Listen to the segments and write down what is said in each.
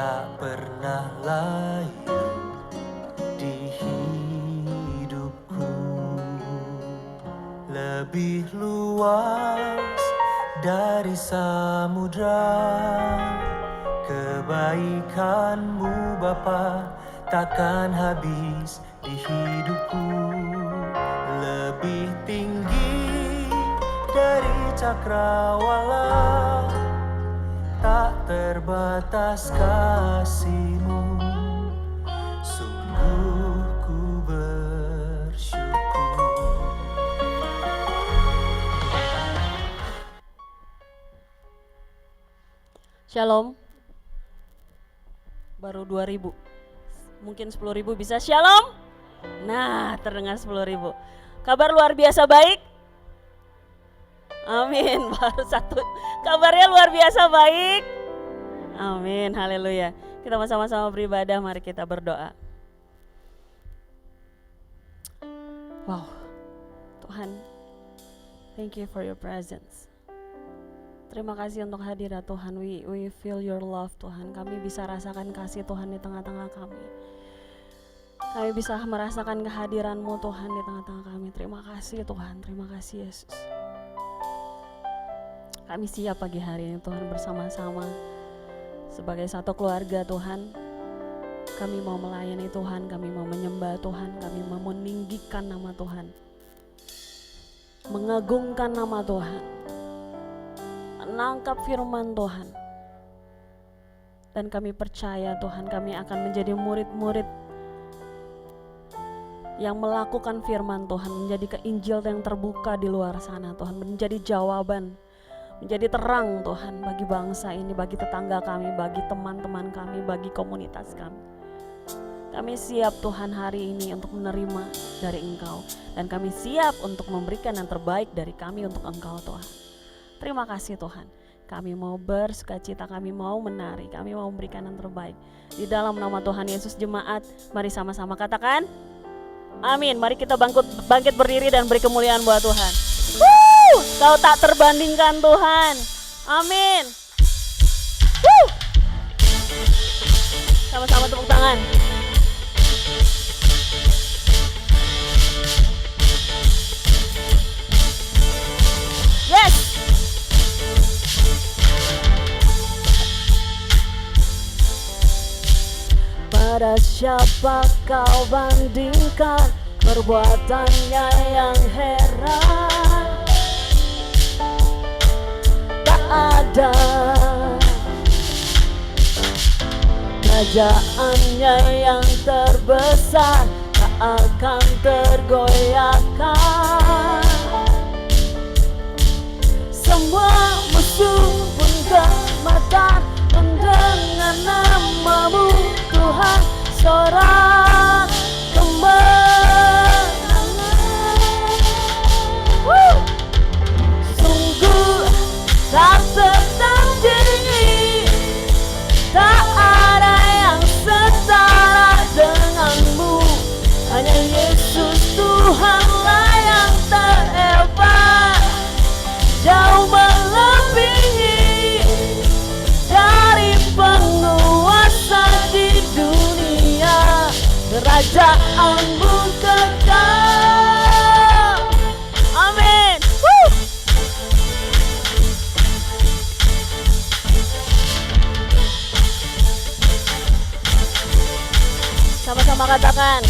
tak pernah lain di hidupku. Lebih luas dari samudra kebaikan-Mu Bapa, takkan habis di hidupku. Lebih tinggi dari cakrawala, tak terbatas kasih-Mu. Sungguh ku bersyukur. Shalom. Baru 2.000. Mungkin 10.000 bisa. Shalom. Nah, terdengar 10.000. Kabar luar biasa baik. Amin. Baru satu. Kabarnya luar biasa baik. Amin. Haleluya. Kita sama-sama beribadah. Mari kita berdoa. Wow. Tuhan, thank you for your presence. Terima kasih untuk hadirat Tuhan. We feel your love Tuhan. Kami bisa rasakan kasih Tuhan di tengah-tengah kami. Kami bisa merasakan kehadiran-Mu Tuhan di tengah-tengah kami. Terima kasih Tuhan. Terima kasih Yesus. Kami siap pagi hari ini Tuhan bersama-sama. Sebagai satu keluarga Tuhan. Kami mau melayani Tuhan. Kami mau menyembah Tuhan. Kami mau meninggikan nama Tuhan. Mengagungkan nama Tuhan. Menangkap firman Tuhan. Dan kami percaya Tuhan, kami akan menjadi murid-murid yang melakukan firman Tuhan, menjadi keinjil yang terbuka di luar sana Tuhan, menjadi jawaban, menjadi terang Tuhan bagi bangsa ini, bagi tetangga kami, bagi teman-teman kami, bagi komunitas kami. Kami siap Tuhan hari ini untuk menerima dari Engkau, dan kami siap untuk memberikan yang terbaik dari kami untuk Engkau Tuhan. Terima kasih Tuhan, kami mau bersukacita, kami mau menari, kami mau memberikan yang terbaik. Di dalam nama Tuhan Yesus jemaat, mari sama-sama katakan, amin. Mari kita bangkit berdiri dan beri kemuliaan buat Tuhan. Kau tak terbandingkan Tuhan, amin. Sama-sama tepuk tangan. Yes. Pada siapa kau bandingkan perbuatannya yang heran? Tak ada kerajaannya yang terbesar, tak akan tergoyahkan. Semua musuh pun gemetar mendengar nama-Mu Tuhan, sorak kemenangan. Sungguh tak tertandingi, tak ada yang setara dengan-Mu. Hanya Yesus Tuhanlah yang terhebat, jauh melebihi dari penguasa di dunia. Kerajaan-Mu kekal. Amin. Sama-sama katakan.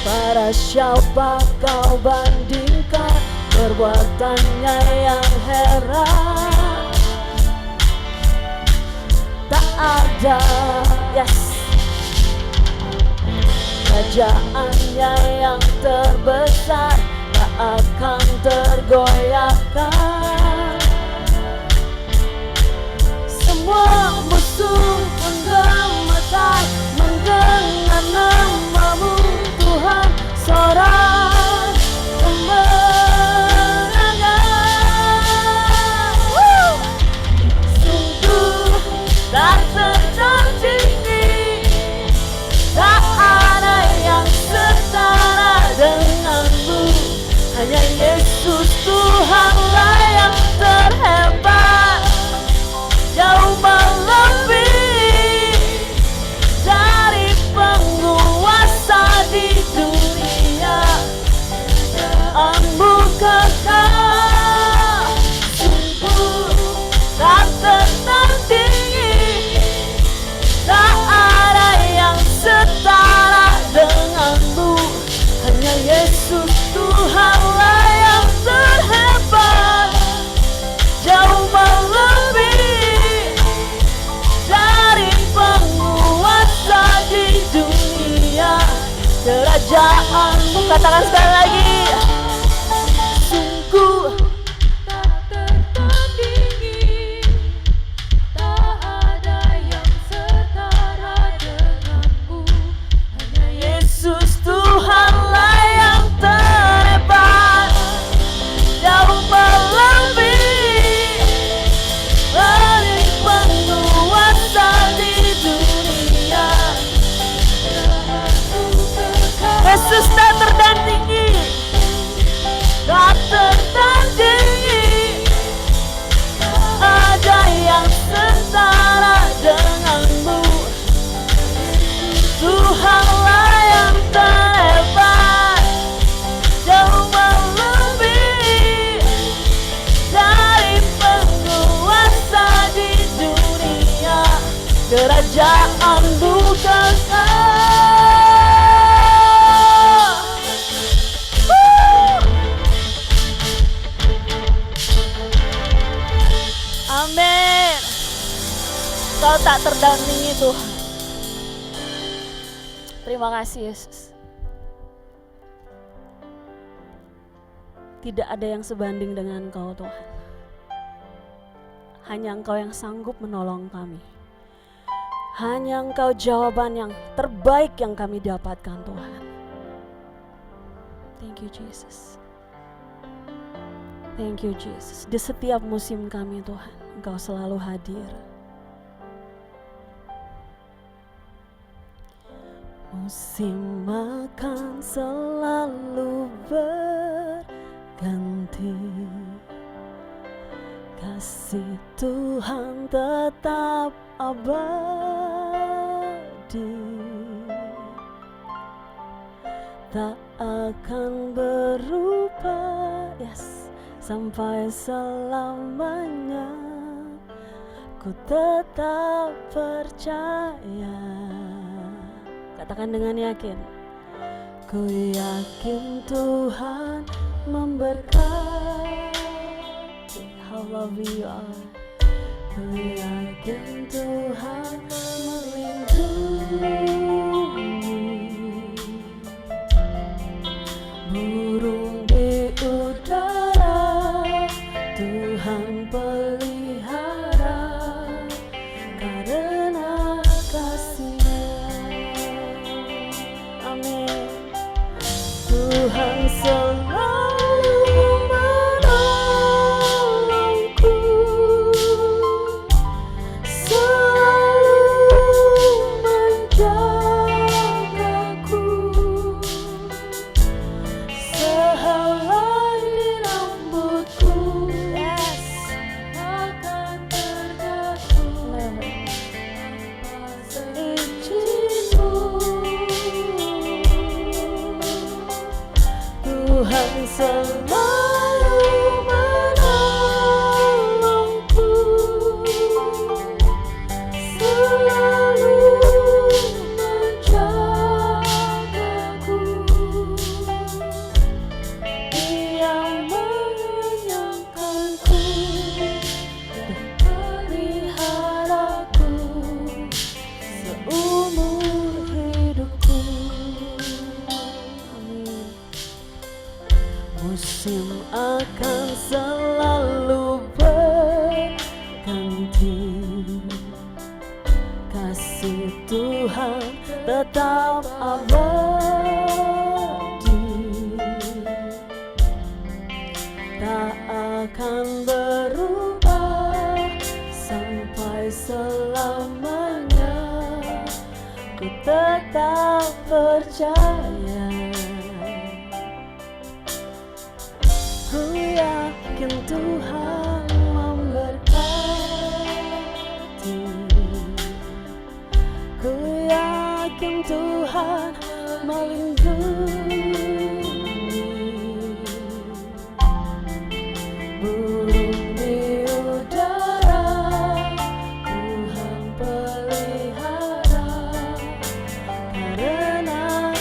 Pada siapa kau bandingkan perbuatannya yang heran? Tak ada, yes, kerajaannya yang terbesar, tak akan tergoyahkan. Semua musuh pun gemetar mendengar nama-Mu Tuhan, sorak kemenangan. Sungguh tak tertandingi, tak ada yang setara dengan-Mu. Hanya Yesus Tuhanlah Katakan sekali lagi. Sungguh tak tertandingi, tak ada yang setara denganmu. Hanya Yesus Tuhanlah yang terhebat, jauh melebihi dari penguasa di dunia. Yesus tak tertandingi, tak tertandingi, ada yang setara denganmu. Tuhanlah yang terhebat, jauh melebihi dari penguasa di dunia. Kerajaanmu kekal. Amin. Kau tak tertandingi Tuhan. Terima kasih Yesus. Tidak ada yang sebanding dengan Engkau Tuhan. Hanya Engkau yang sanggup menolong kami. Hanya Engkau jawaban yang terbaik yang kami dapatkan Tuhan. Thank you Jesus. Thank you Jesus. Di setiap musim kami Tuhan, Engkau selalu hadir. Musim akan selalu berganti, kasih Tuhan tetap abadi, tak akan berubah, yes, sampai selamanya. Ku tetap percaya. Katakan dengan yakin. Ku yakin Tuhan memberkati. How lovely you are. Ku yakin Tuhan melindungi burung di udara. Tuhan pelihara karena kasih-Nya. Amin. Tuhan selalu menolongku, selalu menjagaku, sehelai di rambutku, yes, akan terjatuh izin-Mu. Tuhan selalu menolongku, selalu menjagaku. Dia mengenyangkanku dan peliharaku seumur hidupku. Amin. Musim akan selalu berganti, kasih Tuhan tetap abadi, tak akan berubah sampai selamanya. Ku tetap percaya. Ku yakin Tuhan memberkati. Ku yakin Tuhan melindungi burung di udara. Tuhan pelihara karena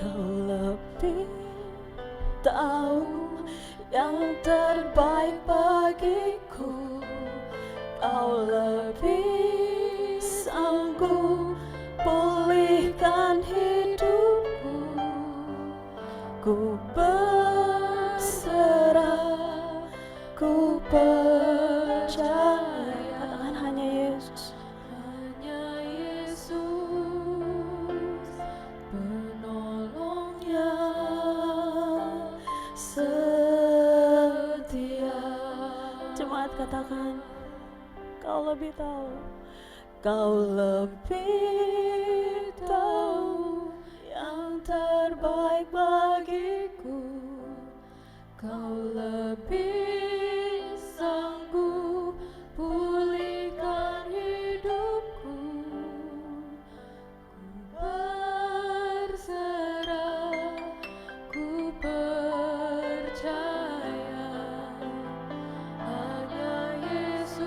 Kau lebih tahu yang terbaik bagiku. Kau lebih sanggup pulihkan hidupku. Ku berserah, ku percaya. Katakan hanya Yesus. Hanya Yesus penolongnya Setia. Jemaat katakan, kau lebih tahu. Kau lebih tahu yang terbaik bagiku. Kau lebih sanggup pulihkan hidupku. Ku berserah, ku percaya. Hanya Yesus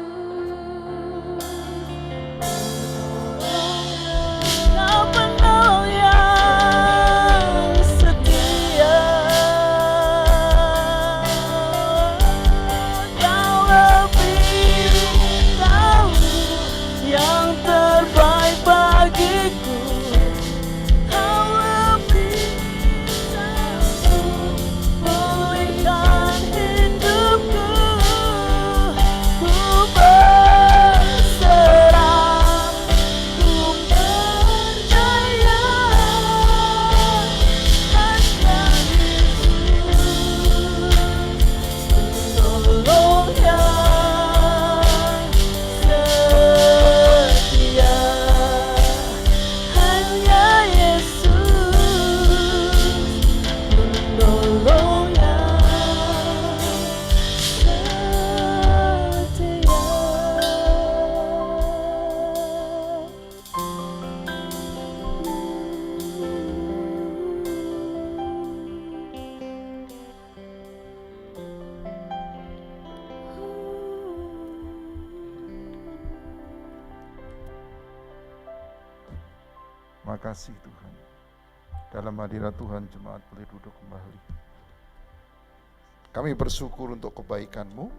Kau penolong yang setia. Kau lebih tahu yang terbaik bagiku. Kau lebih sanggup pulihkan hidupku. Ku berserah, ku percaya. Hanya Yesus penolong yang setia. Hanya Yesus penolong yang Makasih Tuhan. Dalam hadirat Tuhan, jemaat boleh duduk kembali. Kami bersyukur untuk kebaikan-Mu.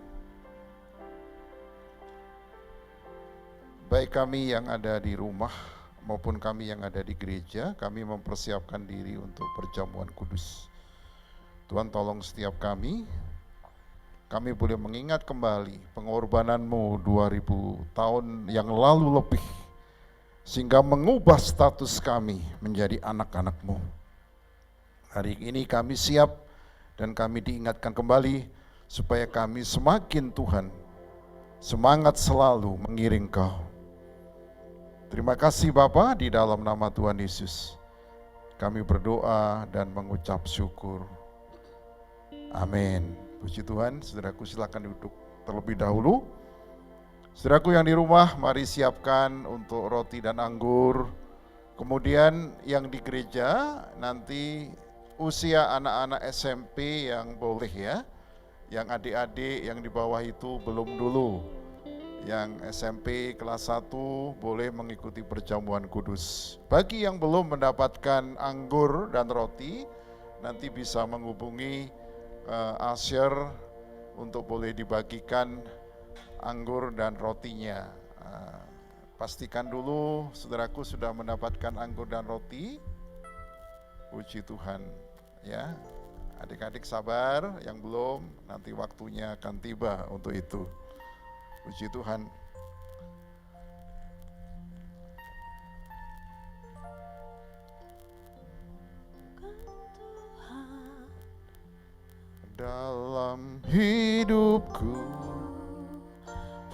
Baik kami yang ada di rumah maupun kami yang ada di gereja, kami mempersiapkan diri untuk perjamuan kudus. Tuhan tolong setiap kami boleh mengingat kembali pengorbanan-Mu 2000 tahun yang lalu lebih, sehingga mengubah status kami menjadi anak-anak-Mu. Hari ini kami siap dan kami diingatkan kembali supaya kami semakin Tuhan semangat selalu mengiring Kau. Terima kasih Bapa, di dalam nama Tuhan Yesus kami berdoa dan mengucap syukur. Amin. Puji Tuhan. Saudaraku, silakan duduk terlebih dahulu. Saudaraku yang di rumah, mari siapkan untuk roti dan anggur. Kemudian yang di gereja, nanti usia anak-anak SMP yang boleh ya. Yang adik-adik yang di bawah itu belum dulu. Yang SMP kelas 1 boleh mengikuti perjamuan kudus. Bagi yang belum mendapatkan anggur dan roti, nanti bisa menghubungi Asher untuk boleh dibagikan anggur dan rotinya. Pastikan dulu saudaraku sudah mendapatkan anggur dan roti. Puji Tuhan ya. Adik-adik sabar, yang belum nanti waktunya akan tiba untuk itu. Puji Tuhan. Dalam hidupku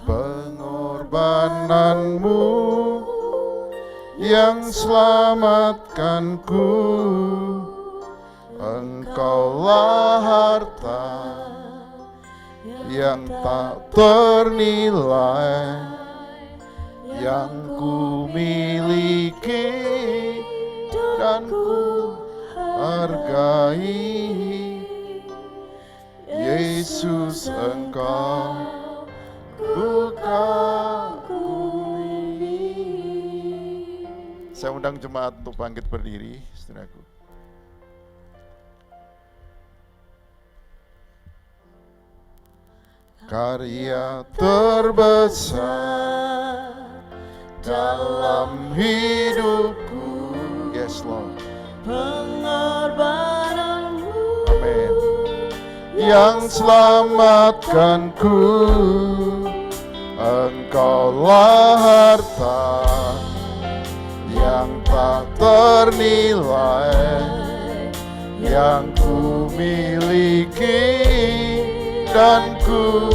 pengorbananmu yang selamatkanku, Engkaulah harta yang tak ternilai yang ku miliki dan ku hargai. Yesus, Engkau ku kagumi. Saya undang jemaat untuk bangkit berdiri, saudaraku. karya terbesar dalam hidupku. Yes Lord. Pengorbananmu Amin. Yang selamatkanku, Engkaulah harta yang tak ternilai, yang ku miliki dan ku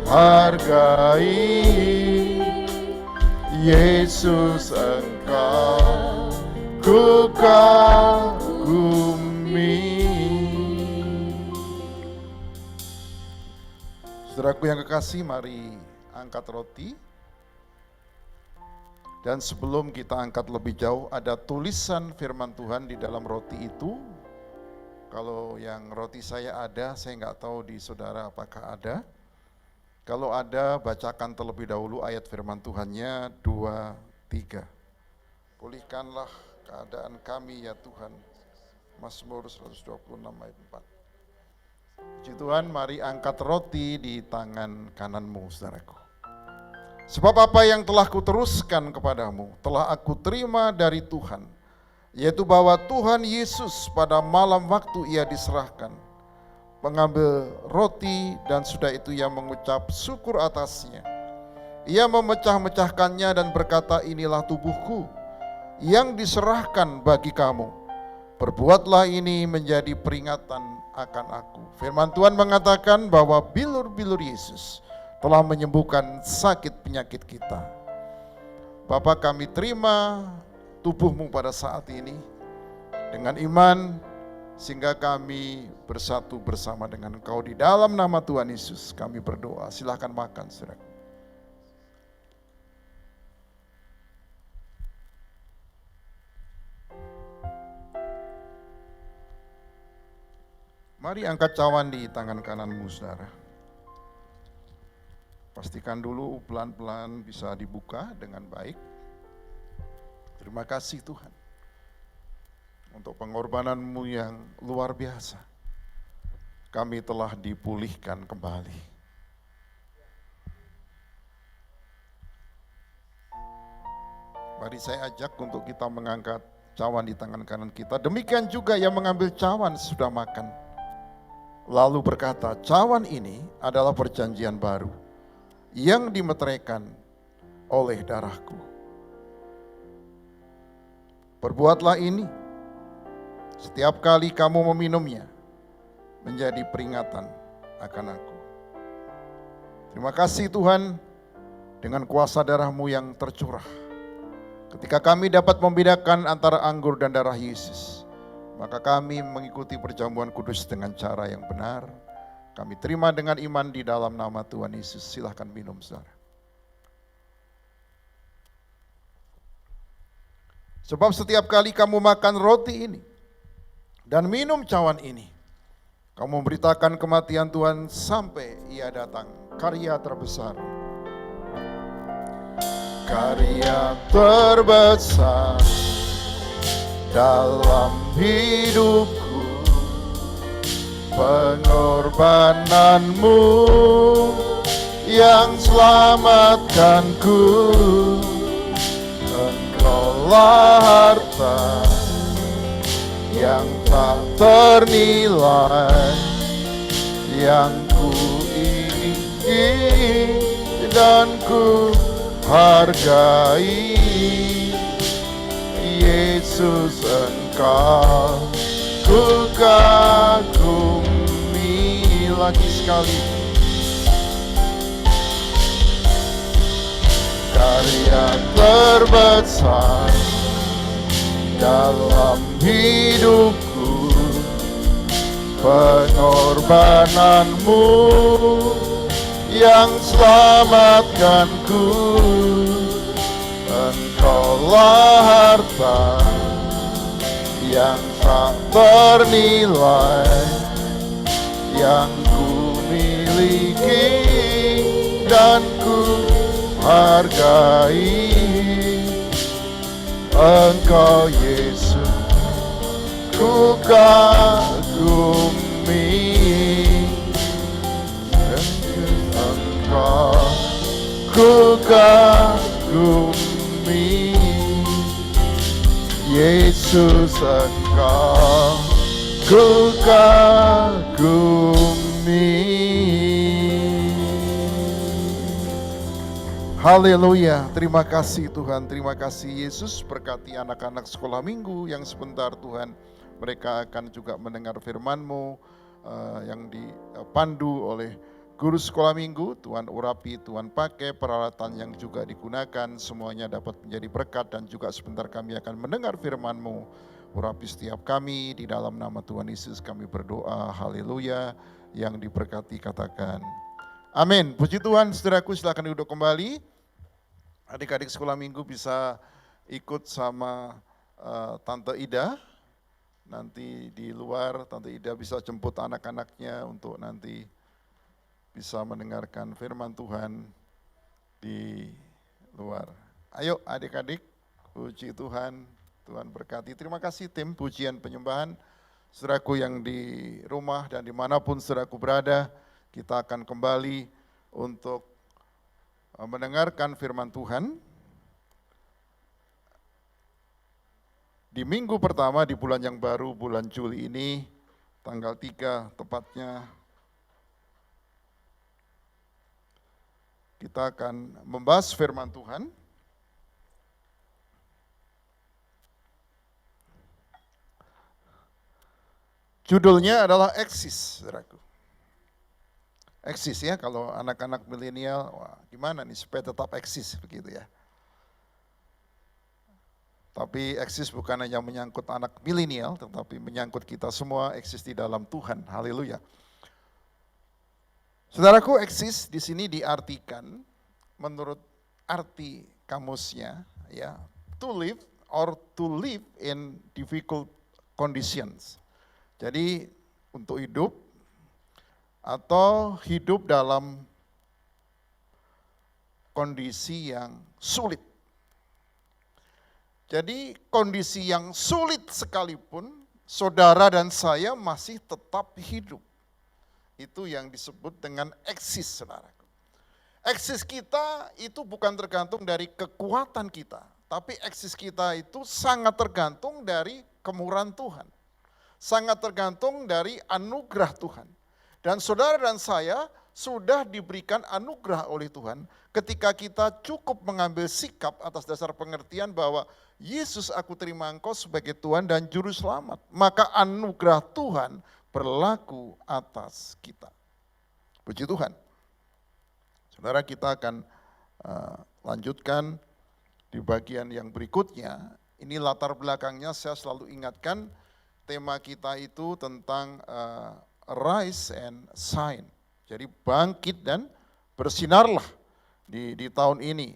hargai. Yesus, Engkau ku kagumi. Saudaraku yang kekasih, mari angkat roti. Dan sebelum kita angkat lebih jauh, ada tulisan firman Tuhan di dalam roti itu. Kalau yang roti saya ada, saya nggak tahu di saudara apakah ada. Kalau ada, bacakan terlebih dahulu ayat firman Tuhannya 2-3. Pulihkanlah keadaan kami ya Tuhan. Mazmur 126 ayat 4. Puji Tuhan, mari angkat roti di tangan kananmu, saudaraku. Sebab apa yang telah kuteruskan kepadamu, telah aku terima dari Tuhan, yaitu bahwa Tuhan Yesus pada malam waktu ia diserahkan, mengambil roti dan sudah itu ia mengucap syukur atasnya. Ia memecah-mecahkannya dan berkata, inilah tubuhku yang diserahkan bagi kamu. Perbuatlah ini menjadi peringatan akan aku. Firman Tuhan mengatakan bahwa bilur-bilur Yesus telah menyembuhkan sakit penyakit kita. Bapa, kami terima tubuh-Mu pada saat ini dengan iman, sehingga kami bersatu bersama dengan Engkau. Di dalam nama Tuhan Yesus kami berdoa. Silakan makan, saudara. Mari angkat cawan di tangan kananmu, saudara. Pastikan dulu pelan-pelan bisa dibuka dengan baik. Terima kasih Tuhan untuk pengorbanan-Mu yang luar biasa. Kami telah dipulihkan kembali. Mari saya ajak untuk kita mengangkat cawan di tangan kanan kita. Demikian juga yang mengambil cawan sudah makan, lalu berkata, cawan ini adalah perjanjian baru yang dimeteraikan oleh darahku. Perbuatlah ini setiap kali kamu meminumnya, menjadi peringatan akan aku. Terima kasih Tuhan, dengan kuasa darah-Mu yang tercurah, ketika kami dapat membedakan antara anggur dan darah Yesus, maka kami mengikuti perjamuan kudus dengan cara yang benar. Kami terima dengan iman di dalam nama Tuhan Yesus. Silahkan minum, saudara. Sebab setiap kali kamu makan roti ini dan minum cawan ini, kamu memberitakan kematian Tuhan sampai ia datang. Karya terbesar. Karya terbesar dalam hidupku, pengorbanan-Mu yang selamatkanku. Engkaulah harta yang tak ternilai, yang ku ingini dan ku hargai. Yesus, Engkau ku kagumi. Lagi sekali. Karya terbesar dalam hidupku, pengorbanan-Mu yang selamatkanku. Engkaulah harta yang tak ternilai, yang ku miliki dan ku hargai. Engkau Yesus ku kagumi. Yesus Engkau ku kagumi. Haleluya, terima kasih Tuhan, terima kasih Yesus. Berkati anak-anak sekolah minggu yang sebentar Tuhan mereka akan juga mendengar firman-Mu yang dipandu oleh guru sekolah minggu. Tuhan urapi, Tuhan pakai peralatan yang juga digunakan, semuanya dapat menjadi berkat. Dan juga sebentar kami akan mendengar firman-Mu. Urapi setiap kami, di dalam nama Tuhan Yesus kami berdoa, haleluya. Yang diberkati katakan amin. Puji Tuhan. Saudaraku, silakan duduk kembali. Adik-adik sekolah minggu bisa ikut sama Tante Ida. Nanti di luar Tante Ida bisa jemput anak-anaknya untuk nanti bisa mendengarkan firman Tuhan di luar. Ayo adik-adik, puji Tuhan, Tuhan berkati. Terima kasih tim pujian penyembahan. Saudaraku yang di rumah dan dimanapun saudaraku berada, kita akan kembali untuk mendengarkan firman Tuhan. Di minggu pertama di bulan yang baru, bulan Juli ini, tanggal 3 tepatnya, kita akan membahas firman Tuhan. Judulnya adalah eksis, saudaraku. Eksis ya, kalau anak-anak milenial, wah gimana nih supaya tetap eksis begitu ya. Tapi eksis bukan hanya menyangkut anak milenial, tetapi menyangkut kita semua eksis di dalam Tuhan. Haleluya. Saudaraku, eksis di sini diartikan menurut arti kamusnya, ya, to live or to live in difficult conditions. Jadi untuk hidup atau hidup dalam kondisi yang sulit. Jadi kondisi yang sulit sekalipun, saudara dan saya masih tetap hidup. Itu yang disebut dengan eksis, saudaraku. Eksis kita itu bukan tergantung dari kekuatan kita, tapi eksis kita itu sangat tergantung dari kemurahan Tuhan. Sangat tergantung dari anugerah Tuhan. Dan saudara dan saya sudah diberikan anugerah oleh Tuhan ketika kita cukup mengambil sikap atas dasar pengertian bahwa Yesus, aku terima Engkau sebagai Tuhan dan Juru Selamat. Maka anugerah Tuhan berlaku atas kita. Puji Tuhan. Saudara, kita akan lanjutkan di bagian yang berikutnya. Ini latar belakangnya, saya selalu ingatkan tema kita itu tentang rise and shine. Jadi bangkit dan bersinarlah di tahun ini.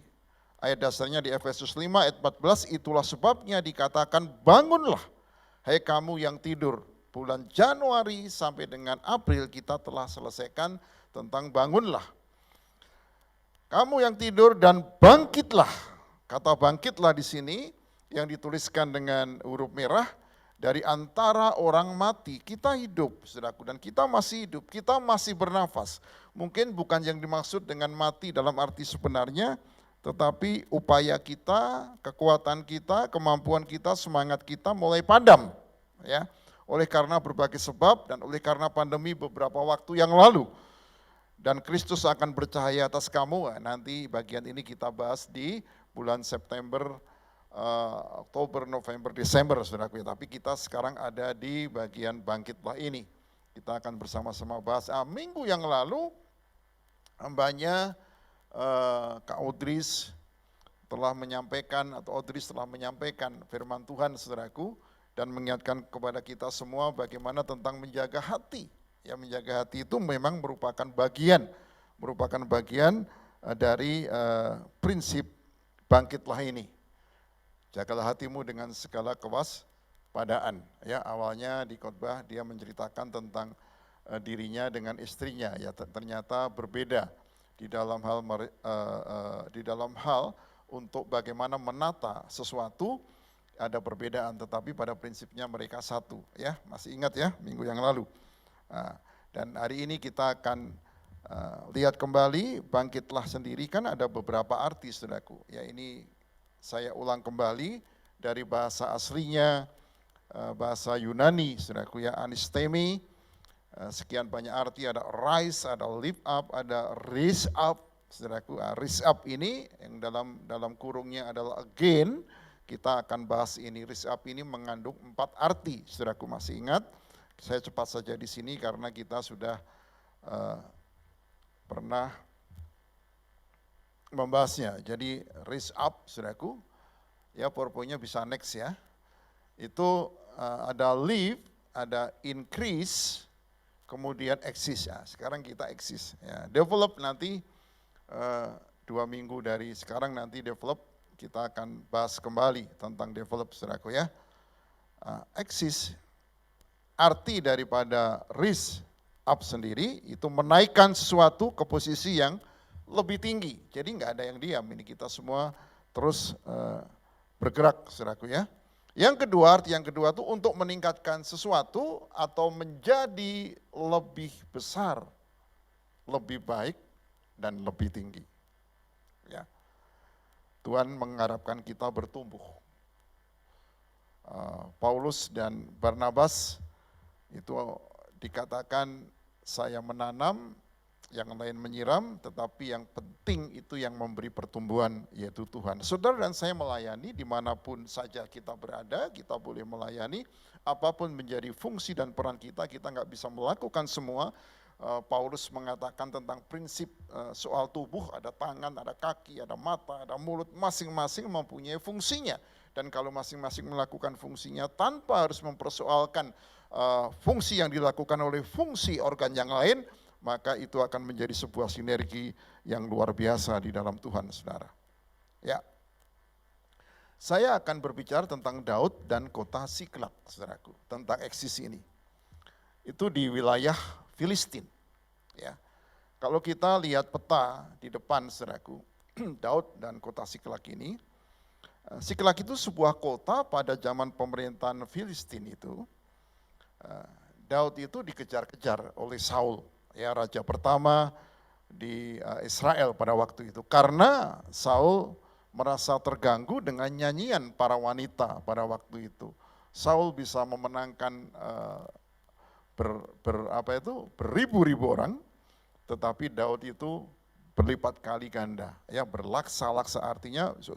Ayat dasarnya di Efesus 5 ayat 14, itulah sebabnya dikatakan bangunlah, hai kamu yang tidur. Bulan Januari sampai dengan April kita telah selesaikan tentang bangunlah. Kamu yang tidur dan bangkitlah. Kata bangkitlah di sini yang dituliskan dengan huruf merah, dari antara orang mati kita hidup, saudaraku, dan kita masih hidup, kita masih bernafas. Mungkin bukan yang dimaksud dengan mati dalam arti sebenarnya, tetapi upaya kita, kekuatan kita, kemampuan kita, semangat kita mulai padam, ya, oleh karena berbagai sebab dan oleh karena pandemi beberapa waktu yang lalu. Dan Kristus akan bercahaya atas kamu. Nanti bagian ini kita bahas di bulan September, Oktober, November, Desember, saudaraku. Tapi kita sekarang ada di bagian bangkitlah ini. Kita akan bersama-sama bahas. Minggu yang lalu, hambanya Kak Odris telah menyampaikan, atau Odris telah menyampaikan firman Tuhan, saudaraku, dan mengingatkan kepada kita semua bagaimana tentang menjaga hati. Ya, menjaga hati itu memang merupakan bagian dari prinsip bangkitlah ini. Jagalah hatimu dengan segala kewaspadaan. Ya, awalnya di khotbah dia menceritakan tentang dirinya dengan istrinya. Ya, ternyata berbeda di dalam hal untuk bagaimana menata sesuatu ada perbedaan, tetapi pada prinsipnya mereka satu. Ya, masih ingat ya minggu yang lalu. Dan hari ini kita akan lihat kembali bangkitlah sendiri, kan ada beberapa arti, saudaraku. Ya, ini saya ulang kembali dari bahasa aslinya bahasa Yunani, saudaraku ya, anistemi, sekian banyak arti, ada rise, ada lift up, ada raise up, saudaraku. Raise up ini yang dalam kurungnya adalah again, kita akan bahas ini. Raise up ini mengandung 4 arti, saudaraku masih ingat? Saya cepat saja di sini karena kita sudah pernah membahasnya. Jadi raise up, saudaraku, ya PowerPoint-nya bisa next ya. Itu ada lift, ada increase, kemudian exist ya. Sekarang kita exist ya. Develop nanti 2 minggu dari sekarang nanti develop, kita akan bahas kembali tentang develop, saudaraku ya. Exist, arti daripada raise up sendiri itu menaikkan sesuatu ke posisi yang lebih tinggi. Jadi nggak ada yang diam, ini kita semua terus bergerak, saudaraku ya. Yang kedua, arti yang kedua itu untuk meningkatkan sesuatu atau menjadi lebih besar, lebih baik, dan lebih tinggi. Ya. Tuhan mengharapkan kita bertumbuh. Paulus dan Barnabas itu dikatakan saya menanam, yang lain menyiram, tetapi yang penting itu yang memberi pertumbuhan, yaitu Tuhan. Saudara dan saya melayani dimanapun saja kita berada, kita boleh melayani, apapun menjadi fungsi dan peran kita nggak bisa melakukan semua. Paulus mengatakan tentang prinsip soal tubuh, ada tangan, ada kaki, ada mata, ada mulut, masing-masing mempunyai fungsinya. Dan kalau masing-masing melakukan fungsinya tanpa harus mempersoalkan fungsi yang dilakukan oleh fungsi organ yang lain, maka itu akan menjadi sebuah sinergi yang luar biasa di dalam Tuhan, saudara. Ya, saya akan berbicara tentang Daud dan kota Siklak, saudaraku, tentang eksis ini. Itu di wilayah Filistin. Ya, kalau kita lihat peta di depan, saudaraku, Daud dan kota Siklak ini, Siklak itu sebuah kota pada zaman pemerintahan Filistin itu. Daud itu dikejar-kejar oleh Saul, ya raja pertama di Israel pada waktu itu, karena Saul merasa terganggu dengan nyanyian para wanita pada waktu itu. Saul bisa memenangkan beribu-ribu orang, tetapi Daud itu berlipat kali ganda, ya berlaksa-laksa, artinya 10.000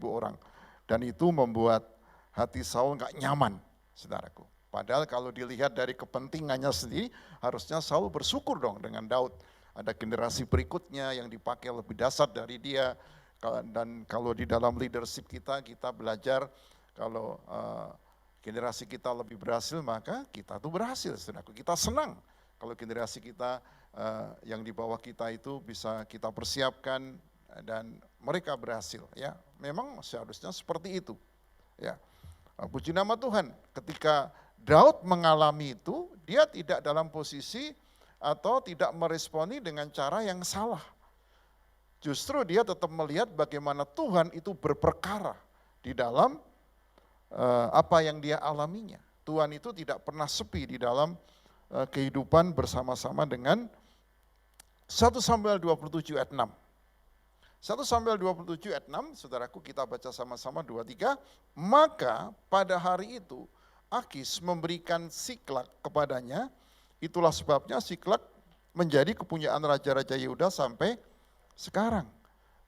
orang, dan itu membuat hati Saul nggak nyaman, saudaraku. Padahal kalau dilihat dari kepentingannya sendiri, harusnya Saul bersyukur dong dengan Daud. Ada generasi berikutnya yang dipakai lebih dahsyat dari dia. Dan kalau di dalam leadership kita belajar kalau generasi kita lebih berhasil, maka kita tuh berhasil, saudaraku. Kita senang kalau generasi kita yang di bawah kita itu bisa kita persiapkan dan mereka berhasil. Ya, memang seharusnya seperti itu. Ya, puji nama Tuhan. Ketika Daud mengalami itu, dia tidak dalam posisi atau tidak meresponi dengan cara yang salah. Justru dia tetap melihat bagaimana Tuhan itu berperkara di dalam apa yang dia alaminya. Tuhan itu tidak pernah sepi di dalam kehidupan bersama-sama dengan 1 Samuel 27 ayat 6. 1 Samuel 27 ayat 6, saudaraku, kita baca sama-sama 2-3. Maka pada hari itu Akis memberikan Siklak kepadanya, itulah sebabnya Siklak menjadi kepunyaan raja-raja Yehuda sampai sekarang.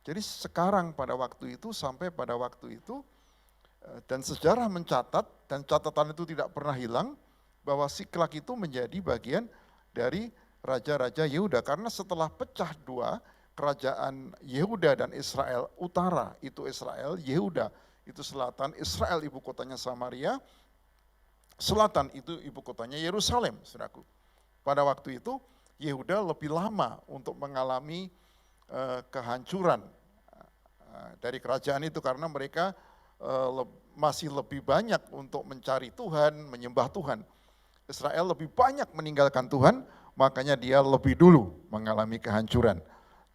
Jadi sekarang pada waktu itu, sampai pada waktu itu, dan sejarah mencatat, dan catatan itu tidak pernah hilang, bahwa Siklak itu menjadi bagian dari raja-raja Yehuda. Karena setelah pecah dua, kerajaan Yehuda dan Israel, utara itu Israel, Yehuda itu selatan, Israel ibu kotanya Samaria, selatan itu ibu kotanya Yerusalem, saudaraku. Pada waktu itu Yehuda lebih lama untuk mengalami kehancuran dari kerajaan itu karena mereka masih lebih banyak untuk mencari Tuhan, menyembah Tuhan. Israel lebih banyak meninggalkan Tuhan, makanya dia lebih dulu mengalami kehancuran.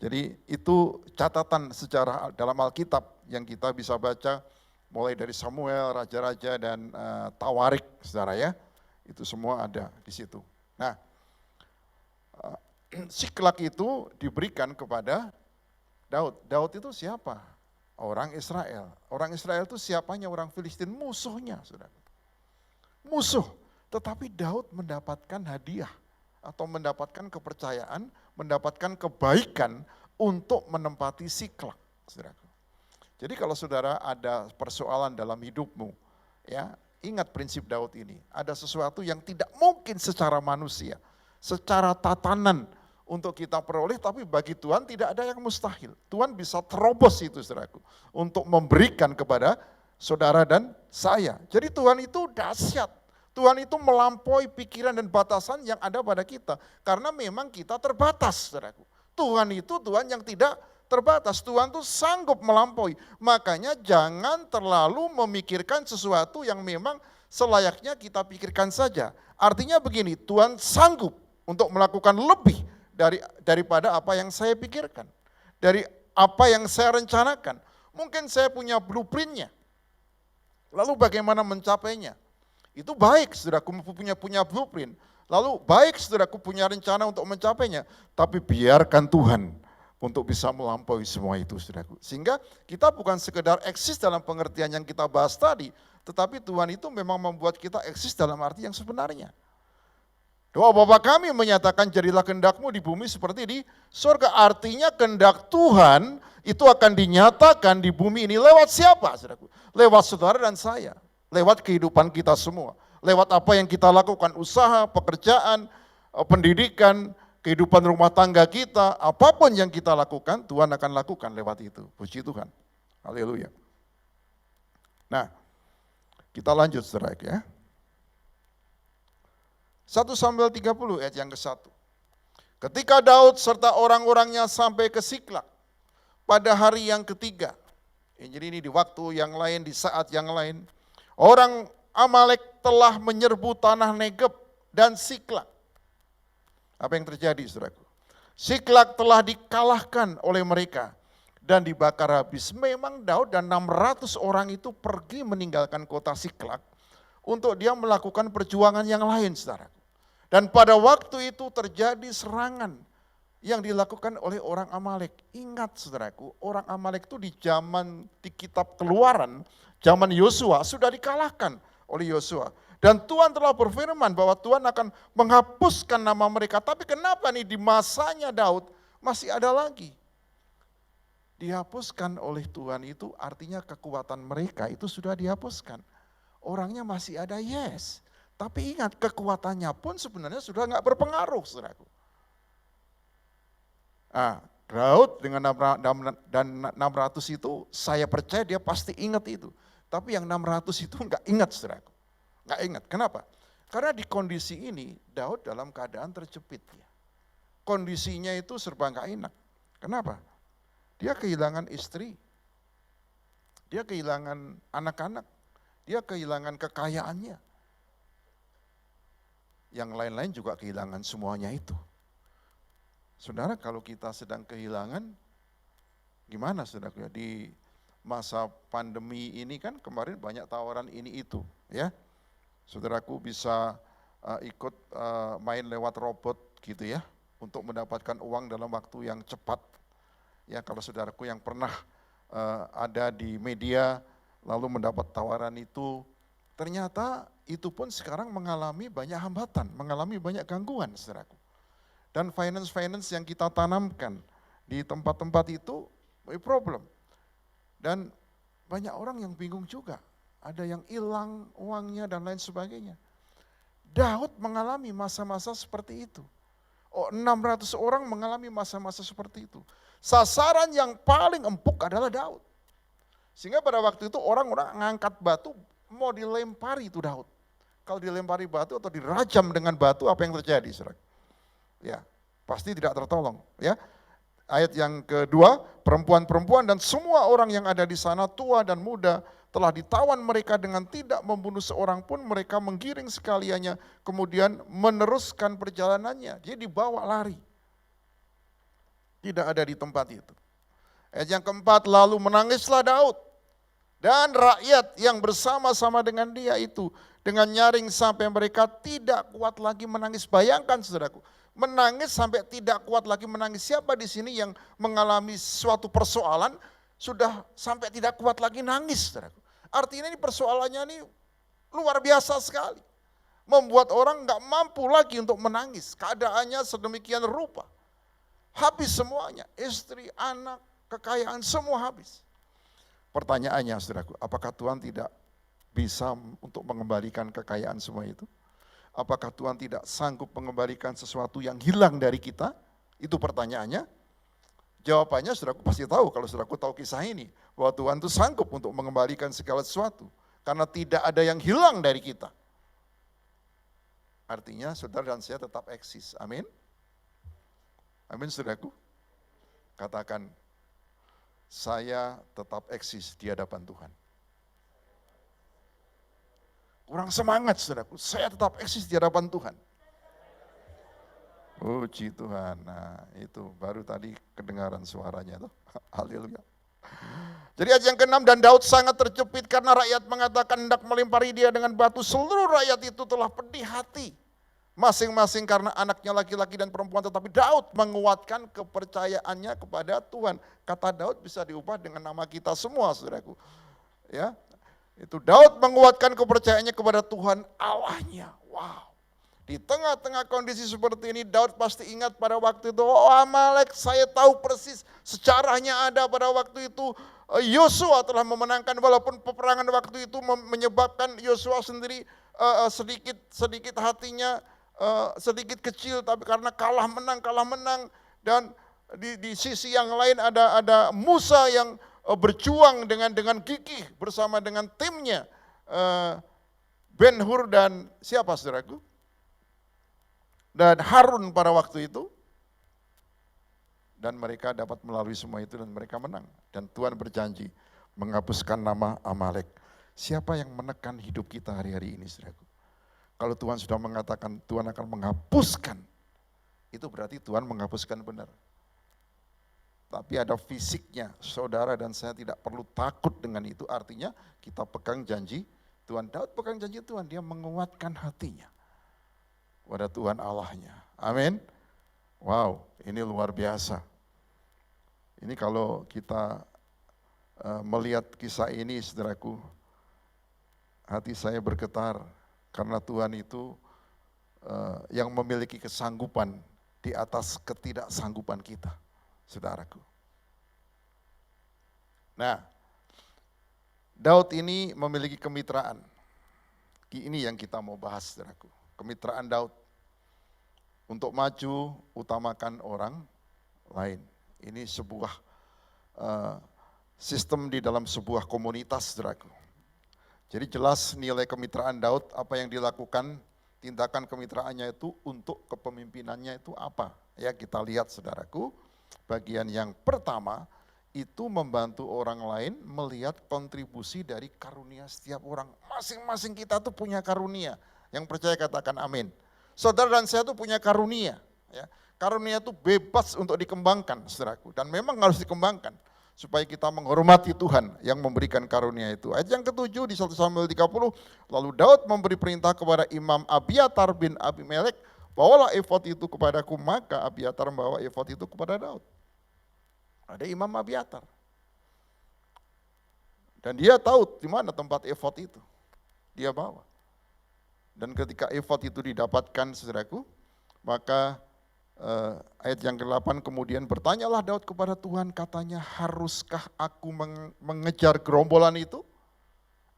Jadi itu catatan sejarah dalam Alkitab yang kita bisa baca mulai dari Samuel, raja-raja dan Tawarik, saudara ya. Itu semua ada di situ. Nah, Siklak itu diberikan kepada Daud. Daud itu siapa? Orang Israel. Orang Israel itu siapanya? Orang Filistin, musuhnya, saudara. musuh. Tetapi Daud mendapatkan hadiah atau mendapatkan kepercayaan, mendapatkan kebaikan untuk menempati Siklag, saudaraku. Jadi kalau saudara ada persoalan dalam hidupmu, ya ingat prinsip Daud ini. Ada sesuatu yang tidak mungkin secara manusia, secara tatanan untuk kita peroleh, tapi bagi Tuhan tidak ada yang mustahil. Tuhan bisa terobos itu, saudaraku, untuk memberikan kepada saudara dan saya. Jadi Tuhan itu dahsyat. Tuhan itu melampaui pikiran dan batasan yang ada pada kita. Karena memang kita terbatas, saudaraku. Tuhan itu Tuhan yang tidak terbatas. Tuhan itu sanggup melampaui. Makanya jangan terlalu memikirkan sesuatu yang memang selayaknya kita pikirkan saja. Artinya begini, Tuhan sanggup untuk melakukan lebih daripada apa yang saya pikirkan. Dari apa yang saya rencanakan. Mungkin saya punya blueprintnya. Lalu bagaimana mencapainya? Itu baik, saudaraku punya blueprint. Lalu baik, saudaraku punya rencana untuk mencapainya. Tapi biarkan Tuhan untuk bisa melampaui semua itu, saudaraku. Sehingga kita bukan sekedar eksis dalam pengertian yang kita bahas tadi, tetapi Tuhan itu memang membuat kita eksis dalam arti yang sebenarnya. Doa Bapa kami menyatakan jadilah kehendak-Mu di bumi seperti di surga. Artinya kehendak Tuhan itu akan dinyatakan di bumi ini lewat siapa, saudaraku? Lewat saudara dan saya, lewat kehidupan kita semua. Lewat apa yang kita lakukan, usaha, pekerjaan, pendidikan, kehidupan rumah tangga kita, apapun yang kita lakukan, Tuhan akan lakukan lewat itu. Puji Tuhan. Haleluya. Nah, kita lanjut saudara ya. 1 Samuel 30 ayat yang ke-1. Ketika Daud serta orang-orangnya sampai ke Siklag pada hari yang ketiga. Jadi ini di waktu yang lain, di saat yang lain. Orang Amalek telah menyerbu tanah Negeb dan Siklag. Apa yang terjadi, saudaraku? Siklag telah dikalahkan oleh mereka dan dibakar habis. Memang Daud dan 600 orang itu pergi meninggalkan kota Siklag untuk dia melakukan perjuangan yang lain, saudaraku. Dan pada waktu itu terjadi serangan yang dilakukan oleh orang Amalek. Ingat, saudaraku, orang Amalek itu di kitab Keluaran, zaman Yosua sudah dikalahkan oleh Yosua. Dan Tuhan telah berfirman bahwa Tuhan akan menghapuskan nama mereka. Tapi kenapa nih di masanya Daud masih ada lagi? Dihapuskan oleh Tuhan itu artinya kekuatan mereka itu sudah dihapuskan. Orangnya masih ada, yes. Tapi ingat, kekuatannya pun sebenarnya sudah nggak berpengaruh, saudaraku. Daud dengan 600 itu, saya percaya dia pasti ingat itu. Tapi yang 600 itu nggak ingat, saudaraku. Nggak ingat, kenapa? Karena di kondisi ini, Daud dalam keadaan terjepit. Ya. Kondisinya itu serba nggak enak. Kenapa? Dia kehilangan istri, dia kehilangan anak-anak, dia kehilangan kekayaannya. Yang lain-lain juga kehilangan semuanya itu. Saudara, kalau kita sedang kehilangan, gimana saudara? Di masa pandemi ini kan kemarin banyak tawaran ini itu, ya. Saudaraku bisa ikut main lewat robot gitu ya, untuk mendapatkan uang dalam waktu yang cepat. Ya, kalau saudaraku yang pernah ada di media lalu mendapat tawaran itu, ternyata itu pun sekarang mengalami banyak hambatan, mengalami banyak gangguan, saudaraku. Dan finance yang kita tanamkan di tempat-tempat itu problem. Dan banyak orang yang bingung juga, ada yang hilang uangnya dan lain sebagainya. Daud mengalami masa-masa seperti itu. 600 orang mengalami masa-masa seperti itu. Sasaran yang paling empuk adalah Daud. Sehingga pada waktu itu orang-orang ngangkat batu mau dilempari itu Daud. Kalau dilempari batu atau dirajam dengan batu, apa yang terjadi, saudara? Ya, pasti tidak tertolong. Ya, ayat yang kedua, perempuan-perempuan dan semua orang yang ada di sana, tua dan muda, telah ditawan mereka dengan tidak membunuh seorang pun, mereka menggiring sekaliannya, kemudian meneruskan perjalanannya. Dia dibawa lari. Tidak ada di tempat itu. Ayat yang keempat, lalu menangislah Daud dan rakyat yang bersama-sama dengan dia itu, dengan nyaring sampai mereka tidak kuat lagi menangis. Bayangkan saudaraku, menangis sampai tidak kuat lagi menangis. Siapa di sini yang mengalami suatu persoalan sudah sampai tidak kuat lagi nangis, saudaraku? Artinya ini persoalannya ini luar biasa sekali. membuat orang nggak mampu lagi untuk menangis. Keadaannya sedemikian rupa. Habis semuanya, istri, anak, kekayaan semua habis. Pertanyaannya saudaraku, apakah Tuhan tidak bisa untuk mengembalikan kekayaan semua itu? Apakah Tuhan tidak sanggup mengembalikan sesuatu yang hilang dari kita? Itu pertanyaannya. Jawabannya saudaraku pasti tahu, kalau saudaraku tahu kisah ini, bahwa Tuhan itu sanggup untuk mengembalikan segala sesuatu. Karena tidak ada yang hilang dari kita. Artinya saudara dan saya tetap eksis, amin. Amin saudaraku. Katakan, saya tetap eksis di hadapan Tuhan. Kurang semangat saudaraku, saya tetap eksis di hadapan Tuhan. Puji Tuhan, nah itu baru tadi kedengaran suaranya tuh, haleluya. Jadi ayat yang ke-6, dan Daud sangat terjepit karena rakyat mengatakan hendak melempari dia dengan batu. Seluruh rakyat itu telah pedih hati, masing-masing karena anaknya laki-laki dan perempuan, tetapi Daud menguatkan kepercayaannya kepada Tuhan. Kata Daud bisa diubah dengan nama kita semua, saudaraku. Ya, itu Daud menguatkan kepercayaannya kepada Tuhan Allahnya. Wow. Di tengah-tengah kondisi seperti ini, Daud pasti ingat pada waktu itu, oh Amalek, saya tahu persis sejarahnya ada pada waktu itu. Yosua telah memenangkan, walaupun peperangan waktu itu menyebabkan Yosua sendiri sedikit hatinya sedikit kecil, tapi karena kalah menang, dan di sisi yang lain ada Musa yang berjuang dengan gigih bersama dengan timnya, Ben-Hur dan siapa saudaraku? Dan Harun pada waktu itu. Dan mereka dapat melalui semua itu dan mereka menang. Dan Tuhan berjanji menghapuskan nama Amalek. Siapa yang menekan hidup kita hari-hari ini saudaraku? Kalau Tuhan sudah mengatakan Tuhan akan menghapuskan, itu berarti Tuhan menghapuskan benar. Tapi ada fisiknya, saudara dan saya tidak perlu takut dengan itu, artinya kita pegang janji Tuhan. Daud pegang janji Tuhan, dia menguatkan hatinya pada Tuhan Allahnya. Amin. Wow, ini luar biasa. Ini kalau kita melihat kisah ini saudaraku, hati saya bergetar. Karena Tuhan itu yang memiliki kesanggupan di atas ketidaksanggupan kita, saudaraku. Nah, Daud ini memiliki kemitraan. Ini yang kita mau bahas, saudaraku. Kemitraan Daud. Untuk maju, utamakan orang lain. Ini sebuah sistem di dalam sebuah komunitas, saudaraku. Jadi jelas nilai kemitraan Daud, apa yang dilakukan, tindakan kemitraannya itu untuk kepemimpinannya itu apa. Ya kita lihat saudaraku, bagian yang pertama itu membantu orang lain melihat kontribusi dari karunia setiap orang. Masing-masing kita tuh punya karunia, yang percaya katakan amin. Saudara dan saya tuh punya karunia. Ya. Karunia itu bebas untuk dikembangkan saudaraku, dan memang harus dikembangkan. Supaya kita menghormati Tuhan yang memberikan karunia itu. Ayat yang ke-7 di 1 Samuel 30, lalu Daud memberi perintah kepada Imam Abiatar bin Abimelek, bawalah efod itu kepadaku, maka Abiatar membawa efod itu kepada Daud. Ada Imam Abiatar. Dan dia tahu di mana tempat efod itu. Dia bawa. Dan ketika efod itu didapatkan saudaraku, maka ayat yang ke-8 kemudian bertanyalah Daud kepada Tuhan, katanya haruskah aku mengejar gerombolan itu?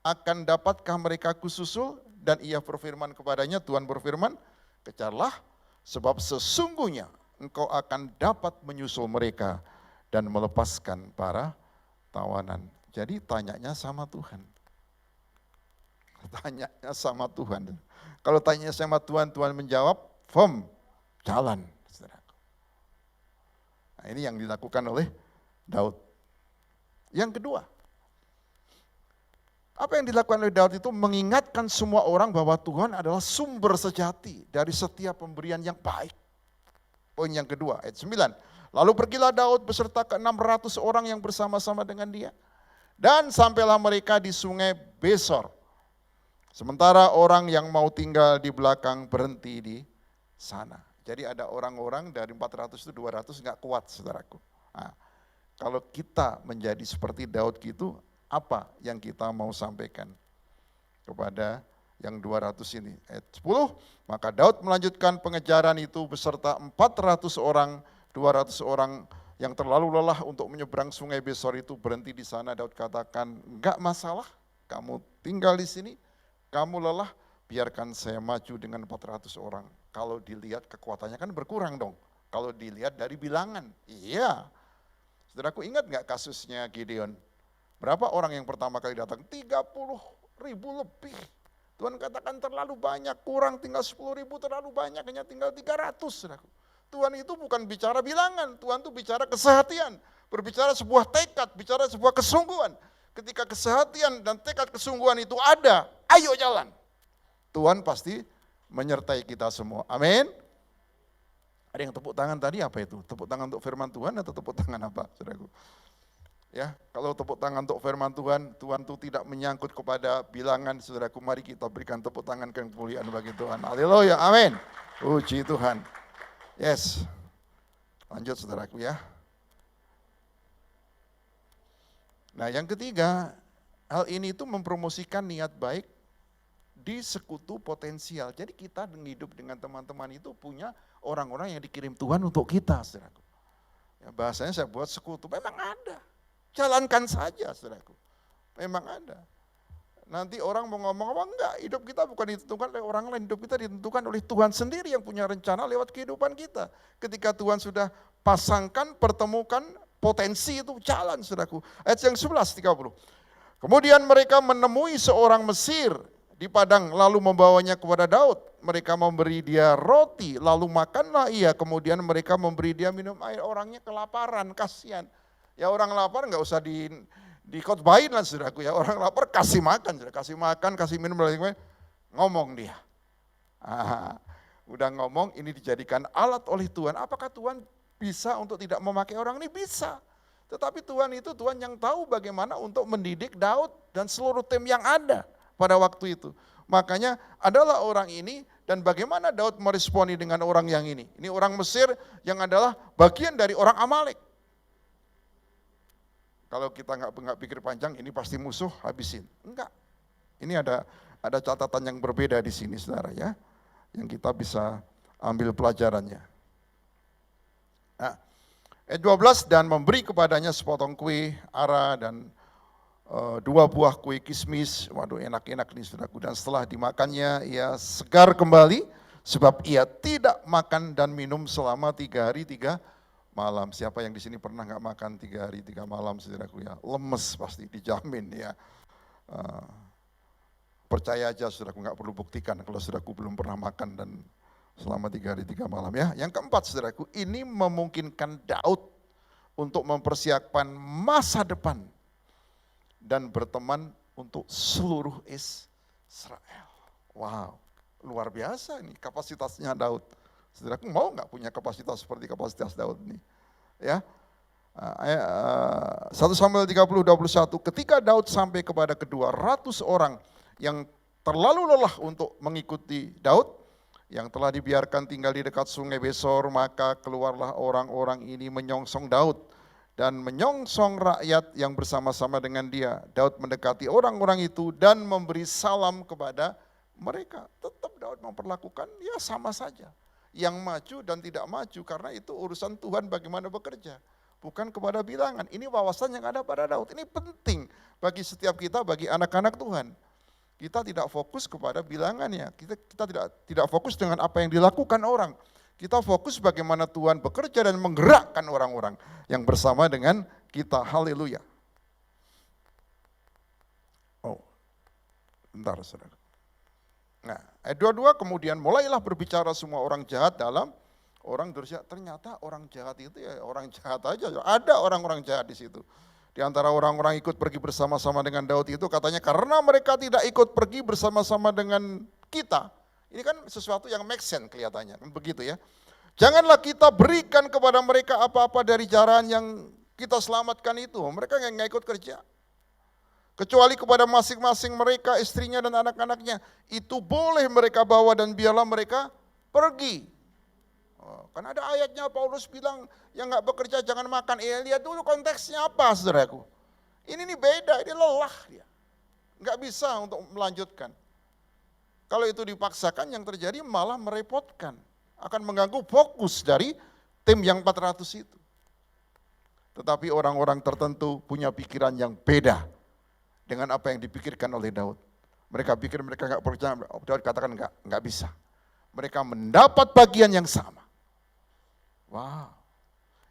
Akan dapatkah mereka kususul? Dan ia berfirman kepadanya, Tuhan berfirman, kejarlah sebab sesungguhnya engkau akan dapat menyusul mereka dan melepaskan para tawanan. Jadi tanyanya sama Tuhan. Tanyanya sama Tuhan. Kalau tanya sama Tuhan, Tuhan menjawab, jalan. Nah, ini yang dilakukan oleh Daud. Yang kedua, apa yang dilakukan oleh Daud itu mengingatkan semua orang bahwa Tuhan adalah sumber sejati dari setiap pemberian yang baik. Poin yang kedua, ayat 9. Lalu pergilah Daud beserta ke-600 orang yang bersama-sama dengan dia. Dan sampailah mereka di sungai Besor. Sementara orang yang mau tinggal di belakang berhenti di sana. Jadi ada orang-orang dari 400 itu 200 nggak kuat saudaraku. Nah, kalau kita menjadi seperti Daud gitu, apa yang kita mau sampaikan kepada yang 200 ini. Ayat 10, maka Daud melanjutkan pengejaran itu beserta 400 orang, 200 orang yang terlalu lelah untuk menyeberang sungai Besor itu berhenti di sana. Daud katakan, enggak masalah, kamu tinggal di sini, kamu lelah, biarkan saya maju dengan 400 orang. Kalau dilihat kekuatannya kan berkurang dong, kalau dilihat dari bilangan. Iya, saudaraku ingat enggak kasusnya Gideon? Berapa orang yang pertama kali datang? 30.000 lebih. Tuhan katakan terlalu banyak, kurang tinggal 10.000, terlalu banyak, hanya tinggal 300. Saudaraku. Tuhan itu bukan bicara bilangan, Tuhan itu bicara kesehatian, berbicara sebuah tekad, bicara sebuah kesungguhan. Ketika kesehatian dan tekad kesungguhan itu ada, ayo jalan. Tuhan pasti menyertai kita semua. Amin. Ada yang tepuk tangan tadi apa itu? Tepuk tangan untuk firman Tuhan atau tepuk tangan apa, saudaraku? Ya, kalau tepuk tangan untuk firman Tuhan, Tuhan itu tidak menyangkut kepada bilangan, saudaraku. Mari kita berikan tepuk tangan kemuliaan bagi Tuhan. Haleluya, amin. Puji Tuhan. Yes, lanjut saudaraku ya. Nah yang ketiga, hal ini itu mempromosikan niat baik di sekutu potensial. Jadi kita hidup dengan teman-teman itu punya orang-orang yang dikirim Tuhan untuk kita, saudaraku. Ya, bahasanya saya buat sekutu, memang ada. Jalankan saja, saudaraku. Memang ada. Nanti orang mau ngomong, enggak, hidup kita bukan ditentukan oleh orang lain, hidup kita ditentukan oleh Tuhan sendiri yang punya rencana lewat kehidupan kita. Ketika Tuhan sudah pasangkan, pertemukan, potensi itu jalan, saudaraku. Ayat yang 11, 30. Kemudian mereka menemui seorang Mesir di padang, lalu membawanya kepada Daud. Mereka memberi dia roti, lalu makanlah ia. Kemudian mereka memberi dia minum air. Orangnya kelaparan, kasihan. Ya orang lapar nggak usah dikotbahin lah saudaraku ya. Orang lapar kasih makan, kasih minum, ngomong dia. Udah ngomong, ini dijadikan alat oleh Tuhan. Apakah Tuhan bisa untuk tidak memakai orang ini? Bisa. Tetapi Tuhan itu Tuhan yang tahu bagaimana untuk mendidik Daud dan seluruh tim yang ada pada waktu itu. Makanya adalah orang ini dan bagaimana Daud meresponi dengan orang yang ini. Ini orang Mesir yang adalah bagian dari orang Amalek. Kalau kita nggak pikir panjang, ini pasti musuh, habisin. Enggak. Ini ada catatan yang berbeda di sini, saudara ya, yang kita bisa ambil pelajarannya. Nah, ayat 12, dan memberi kepadanya sepotong kue ara dan 2 buah kue kismis. Waduh, enak-enak nih saudaraku. Dan setelah dimakannya, ia segar kembali, sebab ia tidak makan dan minum selama 3 hari 3 malam. Siapa yang di sini pernah nggak makan 3 hari 3 malam, saudaraku ya? Lemes pasti, dijamin ya. Percaya aja saudaraku, nggak perlu buktikan kalau saudaraku belum pernah makan dan selama 3 hari 3 malam ya. Yang keempat saudaraku, ini memungkinkan Daud untuk mempersiapkan masa depan dan berteman untuk seluruh Israel. Wow, luar biasa ini kapasitasnya Daud. Saudaraku mau nggak punya kapasitas seperti kapasitas Daud ini? Ya, 1 Samuel 30:21, ketika Daud sampai kepada kedua ratus orang yang terlalu lelah untuk mengikuti Daud, yang telah dibiarkan tinggal di dekat sungai Besor, maka keluarlah orang-orang ini menyongsong Daud dan menyongsong rakyat yang bersama-sama dengan dia. Daud mendekati orang-orang itu dan memberi salam kepada mereka. Tetap Daud memperlakukan ya sama saja. Yang maju dan tidak maju, karena itu urusan Tuhan bagaimana bekerja, bukan kepada bilangan. Ini wawasan yang ada pada Daud. Ini penting bagi setiap kita, bagi anak-anak Tuhan. Kita tidak fokus kepada bilangannya, kita tidak fokus dengan apa yang dilakukan orang. Kita fokus bagaimana Tuhan bekerja dan menggerakkan orang-orang yang bersama dengan kita. Haleluya. Oh, bentar saudara. Nah, ayat 22, kemudian mulailah berbicara semua orang jahat dalam orang durjana. Ternyata orang jahat itu ya orang jahat aja. Ada orang-orang jahat di situ. Di antara orang-orang ikut pergi bersama-sama dengan Daud itu katanya karena mereka tidak ikut pergi bersama-sama dengan kita. Ini kan sesuatu yang make sense kelihatannya, kan begitu ya. Janganlah kita berikan kepada mereka apa-apa dari jaran yang kita selamatkan itu. Mereka nggak ikut kerja. Kecuali kepada masing-masing mereka, istrinya dan anak-anaknya. Itu boleh mereka bawa dan biarlah mereka pergi. Kan ada ayatnya Paulus bilang yang nggak bekerja jangan makan. Lihat dulu konteksnya apa saudaraku. Ini beda, ini lelah dia. Nggak bisa untuk melanjutkan. Kalau itu dipaksakan yang terjadi malah merepotkan. Akan mengganggu fokus dari tim yang 400 itu. Tetapi orang-orang tertentu punya pikiran yang beda dengan apa yang dipikirkan oleh Daud. Mereka pikir mereka nggak percaya, Daud katakan nggak bisa. Mereka mendapat bagian yang sama. Wow,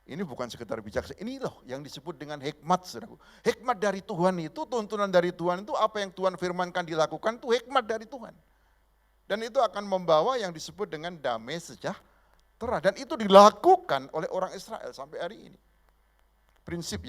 ini bukan sekedar bijaksana, ini loh yang disebut dengan hikmat, saudaraku. Hikmat dari Tuhan itu, tuntunan dari Tuhan itu, apa yang Tuhan firmankan dilakukan itu hikmat dari Tuhan. Dan itu akan membawa yang disebut dengan damai sejahtera. Dan itu dilakukan oleh orang Israel sampai hari ini. Prinsip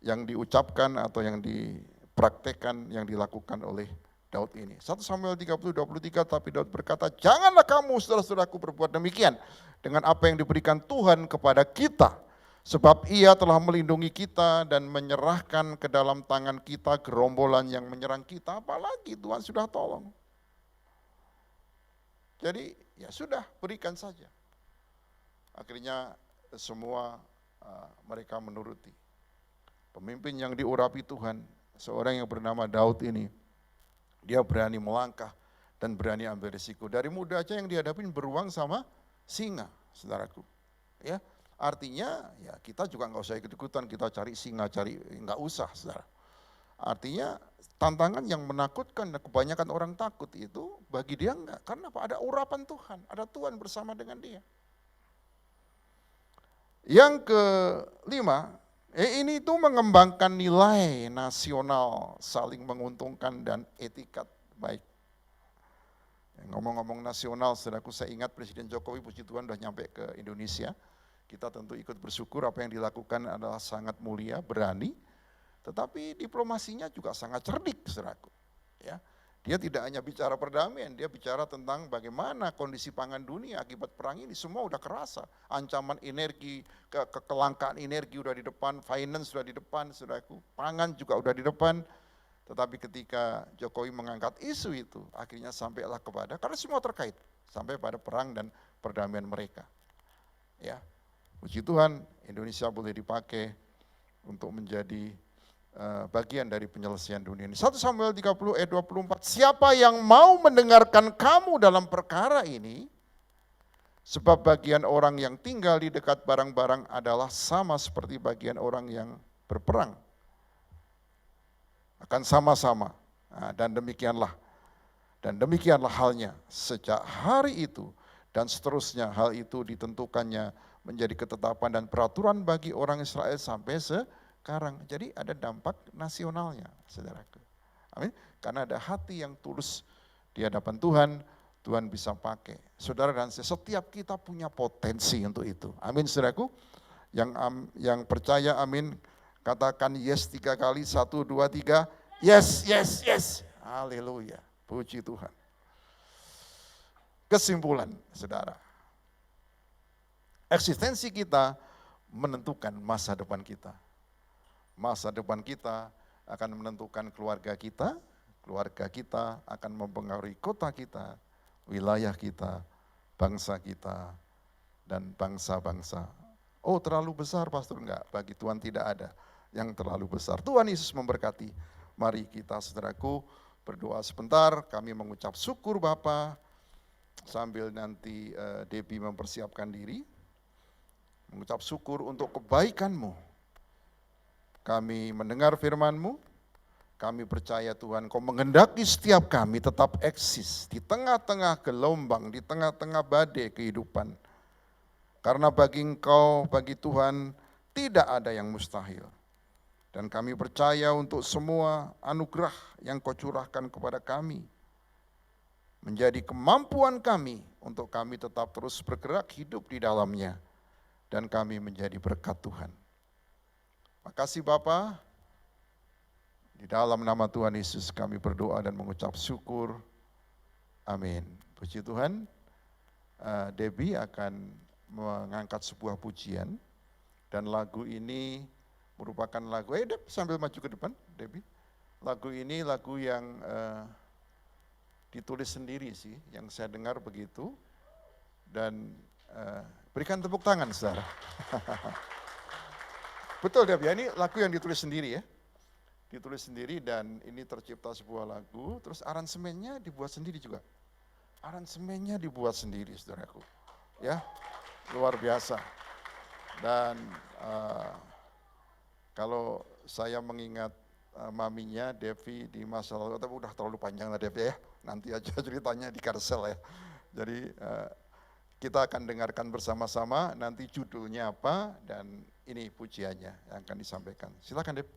yang diucapkan atau yang dipraktekkan, yang dilakukan oleh Daud ini. 1 Samuel 30:23, tapi Daud berkata, janganlah kamu saudara-saudaraku berbuat demikian dengan apa yang diberikan Tuhan kepada kita. Sebab ia telah melindungi kita dan menyerahkan ke dalam tangan kita gerombolan yang menyerang kita. Apalagi Tuhan sudah tolong. Jadi ya sudah, berikan saja. Akhirnya semua mereka menuruti. Pemimpin yang diurapi Tuhan, seorang yang bernama Daud ini, dia berani melangkah dan berani ambil risiko. Dari muda aja yang dihadapin beruang sama singa, saudaraku. Ya, artinya ya kita juga nggak usah ikut-ikutan, kita cari singa, nggak usah, saudara. Artinya tantangan yang menakutkan dan kebanyakan orang takut itu bagi dia enggak. Karena apa? Ada urapan Tuhan, ada Tuhan bersama dengan dia. Yang kelima, ini itu mengembangkan nilai nasional, saling menguntungkan dan etikat baik. Ngomong-ngomong nasional, saudaraku, saya ingat Presiden Jokowi, puji Tuhan, sudah nyampe ke Indonesia. Kita tentu ikut bersyukur, apa yang dilakukan adalah sangat mulia, berani, tetapi diplomasinya juga sangat cerdik, saudaraku. Ya. Dia tidak hanya bicara perdamaian, dia bicara tentang bagaimana kondisi pangan dunia akibat perang ini, semua udah kerasa. Ancaman energi, kelangkaan energi udah di depan, finance sudah di depan, saudaraku, pangan juga udah di depan. Tetapi ketika Jokowi mengangkat isu itu, akhirnya sampailah kepada, karena semua terkait, sampai pada perang dan perdamaian mereka. Ya, puji Tuhan, Indonesia boleh dipakai untuk menjadi bagian dari penyelesaian dunia ini. 1 Samuel 30:24, siapa yang mau mendengarkan kamu dalam perkara ini, sebab bagian orang yang tinggal di dekat barang-barang adalah sama seperti bagian orang yang berperang. Akan sama-sama. Nah, dan demikianlah halnya sejak hari itu dan seterusnya hal itu ditentukannya menjadi ketetapan dan peraturan bagi orang Israel sampai sekarang. Jadi ada dampak nasionalnya, saudaraku. Amin. Karena ada hati yang tulus di hadapan Tuhan, Tuhan bisa pakai. Saudara dan saya, setiap kita punya potensi untuk itu. Amin, saudaraku. Yang percaya, amin. Katakan yes 3 kali, 1, 2, 3. Yes, yes, yes. Haleluya. Puji Tuhan. Kesimpulan, saudara. Eksistensi kita menentukan masa depan kita. Masa depan kita akan menentukan keluarga kita akan mempengaruhi kota kita, wilayah kita, bangsa kita, dan bangsa-bangsa. Oh, terlalu besar, pastor? Enggak, bagi Tuhan tidak ada yang terlalu besar. Tuhan Yesus memberkati. Mari kita, saudaraku, berdoa sebentar, kami mengucap syukur Bapa, sambil nanti Debbie mempersiapkan diri, mengucap syukur untuk kebaikan-Mu. Kami mendengar firman-Mu, kami percaya Tuhan Kau menghendaki setiap kami tetap eksis di tengah-tengah gelombang, di tengah-tengah badai kehidupan. Karena bagi Engkau, bagi Tuhan, tidak ada yang mustahil. Dan kami percaya untuk semua anugerah yang Kau curahkan kepada kami, menjadi kemampuan kami untuk kami tetap terus bergerak hidup di dalamnya, dan kami menjadi berkat Tuhan. Makasih Bapa, di dalam nama Tuhan Yesus kami berdoa dan mengucap syukur. Amin. Puji Tuhan. Debbie akan mengangkat sebuah pujian dan lagu ini merupakan lagu, Deb sambil maju ke depan Debbie. Lagu ini lagu yang ditulis sendiri sih, yang saya dengar begitu. Dan berikan tepuk tangan saudara. Betul Deb ya, ini lagu yang ditulis sendiri ya. ditulis sendiri dan ini tercipta sebuah lagu, terus aransemennya dibuat sendiri juga. Aransemennya dibuat sendiri, saudaraku. Ya, luar biasa. Dan kalau saya mengingat maminya Devi di masa lalu, tapi udah terlalu panjang lah Devi ya, nanti aja ceritanya di Karsel ya. Jadi kita akan dengarkan bersama-sama nanti judulnya apa dan ini pujiannya yang akan disampaikan. Silakan Dev.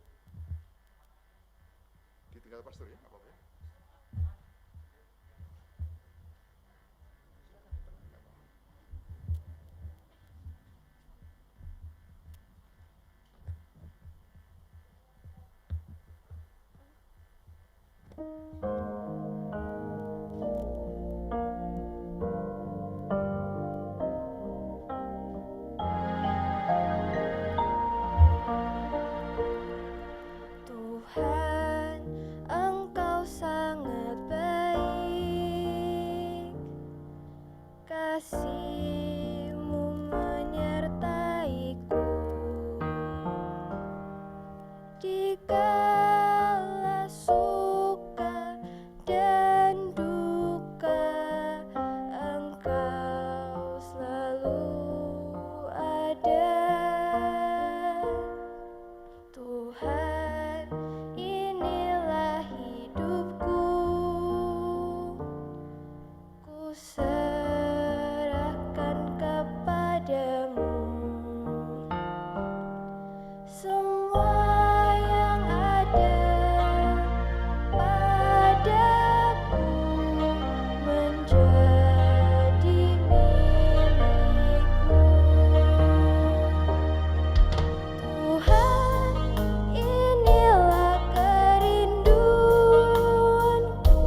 Tinggal pastor ya, nggak apa-apa ya. Tuhan, Engkau sangat baik, kasih-Mu menyertaiku dikala suka dan duka, Engkau selalu ada. Tuhan, inilah hidupku, ku serahkan kepadamu. Semua yang ada padaku menjadi milikmu. Tuhan, inilah kerinduanku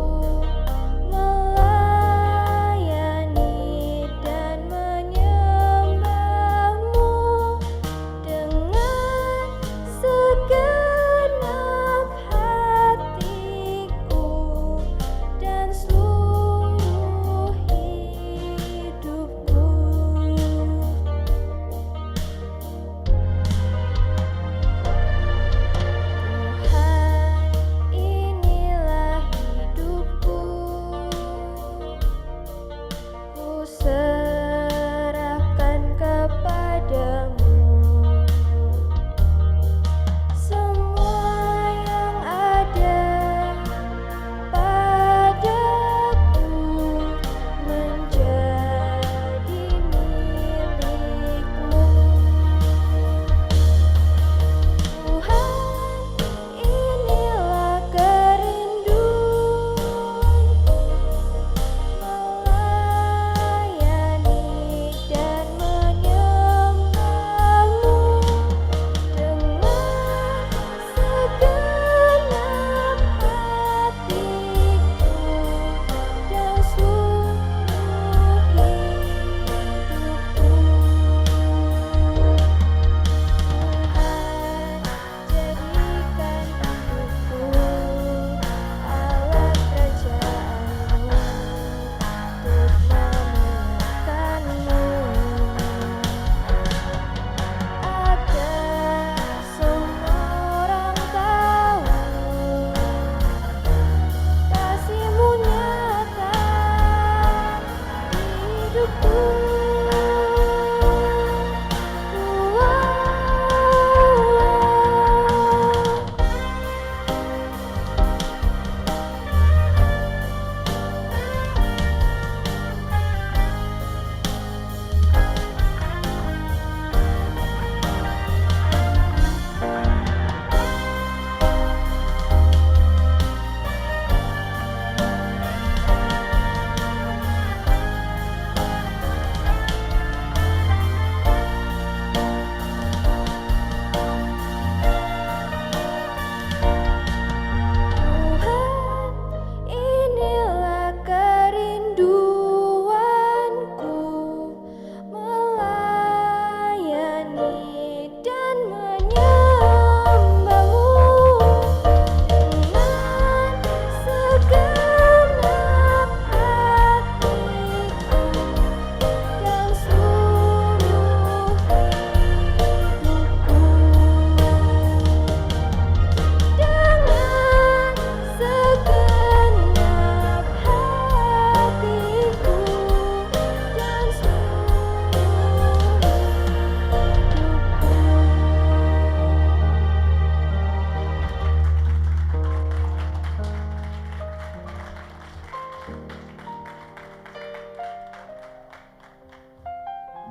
melayani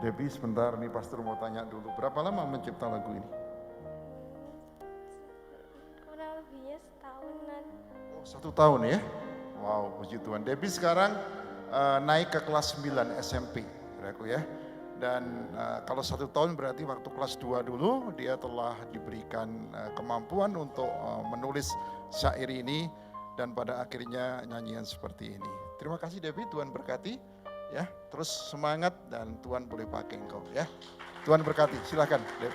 Debbie sebentar nih pastor mau tanya dulu, berapa lama mencipta lagu ini? Kurang lebihnya setahunan. Oh, 1 tahun ya? Wow, puji Tuhan. Debbie sekarang naik ke kelas 9 SMP, saudaraku ya. Dan kalau 1 tahun berarti waktu kelas 2 dulu dia telah diberikan kemampuan untuk menulis syair ini dan pada akhirnya nyanyian seperti ini. Terima kasih Debbie, Tuhan berkati ya. Terus semangat dan Tuhan boleh pakai engkau ya. Tuhan berkati, silakan Deb.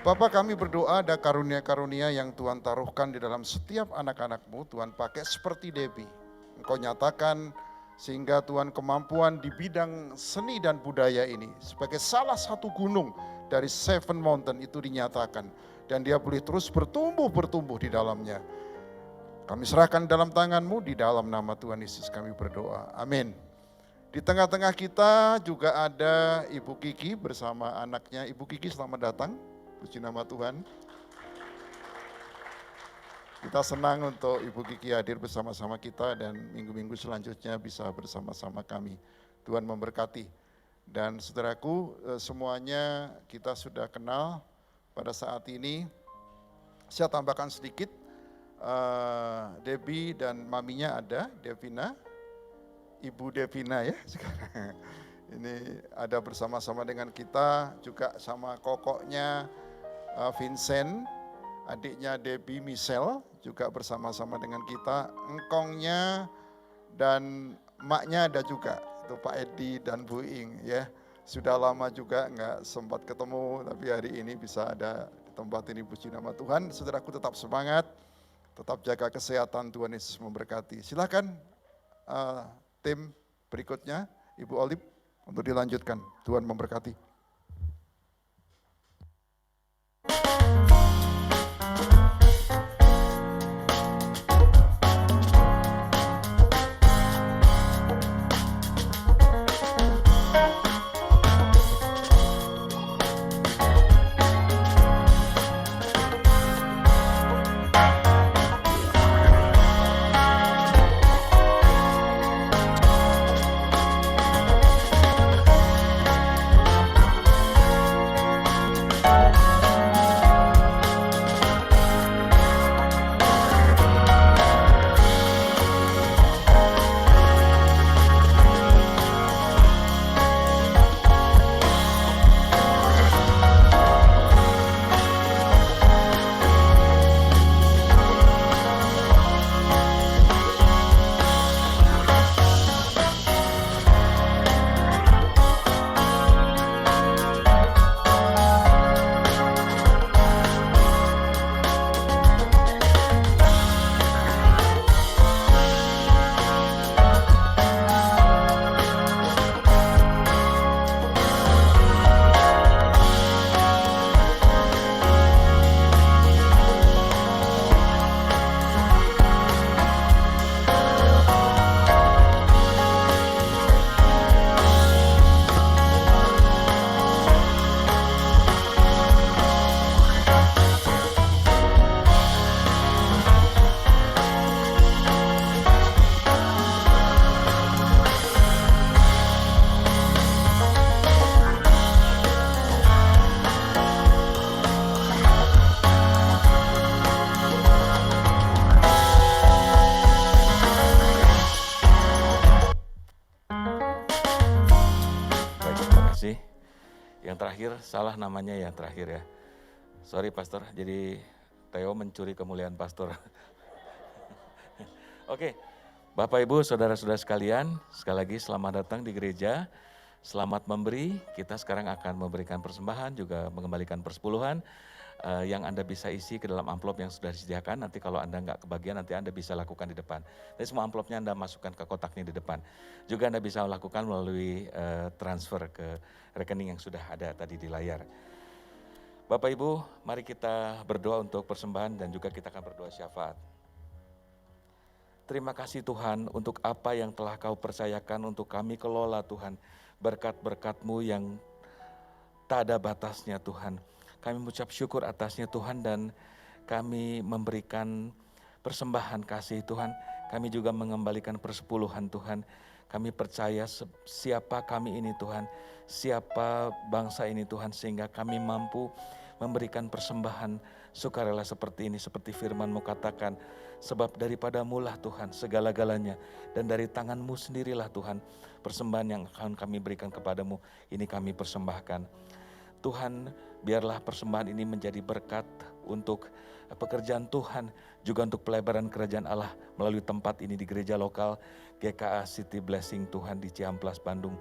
Bapa, kami berdoa ada karunia-karunia yang Tuhan taruhkan di dalam setiap anak-anak-Mu, Tuhan pakai seperti Debbie. Engkau nyatakan sehingga Tuhan kemampuan di bidang seni dan budaya ini sebagai salah satu gunung dari Seven Mountain itu dinyatakan. Dan dia boleh terus bertumbuh di dalamnya. Kami serahkan dalam tangan-Mu, di dalam nama Tuhan Yesus kami berdoa. Amin. Di tengah-tengah kita juga ada Ibu Kiki bersama anaknya. Ibu Kiki selamat datang. Puji nama Tuhan. Kita senang untuk Ibu Kiki hadir bersama-sama kita dan minggu-minggu selanjutnya bisa bersama-sama kami. Tuhan memberkati. Dan saudaraku, semuanya kita sudah kenal pada saat ini. Saya tambahkan sedikit, Debbie dan maminya ada, Devina, Ibu Devina ya sekarang. Ini ada bersama-sama dengan kita, juga sama kokoknya Vincent, adiknya Debbie Michelle juga bersama-sama dengan kita, engkongnya dan maknya ada juga, itu Pak Edi dan Bu Ing ya. Sudah lama juga nggak sempat ketemu, tapi hari ini bisa ada di tempat ini, puji nama Tuhan. Saudaraku tetap semangat, tetap jaga kesehatan, Tuhan Yesus memberkati. Silakan tim berikutnya, Ibu Olip untuk dilanjutkan. Tuhan memberkati. Yang terakhir, salah namanya yang terakhir ya. Sorry Pastor, jadi Theo mencuri kemuliaan Pastor. Oke, Bapak Ibu, Saudara-saudara sekalian, sekali lagi selamat datang di gereja. Selamat memberi, kita sekarang akan memberikan persembahan, juga mengembalikan persepuluhan yang Anda bisa isi ke dalam amplop yang sudah disediakan. Nanti kalau Anda nggak kebagian, nanti Anda bisa lakukan di depan. Jadi semua amplopnya Anda masukkan ke kotaknya di depan. Juga Anda bisa lakukan melalui transfer ke rekening yang sudah ada tadi di layar. Bapak Ibu, mari kita berdoa untuk persembahan dan juga kita akan berdoa syafaat. Terima kasih Tuhan untuk apa yang telah Kau percayakan untuk kami kelola Tuhan. Berkat-berkat-Mu yang tak ada batasnya Tuhan. Kami mengucap syukur atasnya Tuhan dan kami memberikan persembahan kasih Tuhan. Kami juga mengembalikan persepuluhan Tuhan. Kami percaya siapa kami ini Tuhan, siapa bangsa ini Tuhan, sehingga kami mampu memberikan persembahan sukarela seperti ini, seperti firman-Mu katakan, sebab daripadamu lah Tuhan segala-galanya, dan dari tangan-Mu sendirilah Tuhan persembahan yang akan kami berikan kepadamu, ini kami persembahkan. Tuhan, biarlah persembahan ini menjadi berkat untuk pekerjaan Tuhan, juga untuk pelebaran kerajaan Allah melalui tempat ini di gereja lokal GKA City Blessing Tuhan di Ciamplas, Bandung.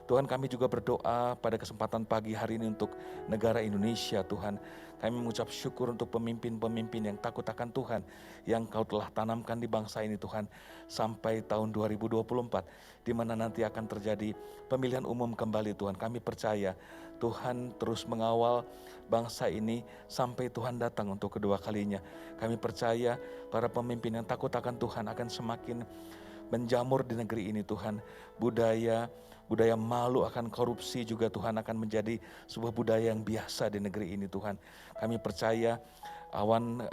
Tuhan, kami juga berdoa pada kesempatan pagi hari ini untuk negara Indonesia Tuhan. Kami mengucap syukur untuk pemimpin-pemimpin yang takut akan Tuhan, yang Kau telah tanamkan di bangsa ini Tuhan, sampai tahun 2024, di mana nanti akan terjadi pemilihan umum kembali Tuhan. Kami percaya Tuhan terus mengawal bangsa ini sampai Tuhan datang untuk kedua kalinya. Kami percaya para pemimpin yang takut akan Tuhan akan semakin menjamur di negeri ini Tuhan. Budaya malu akan korupsi juga Tuhan akan menjadi sebuah budaya yang biasa di negeri ini Tuhan. Kami percaya awan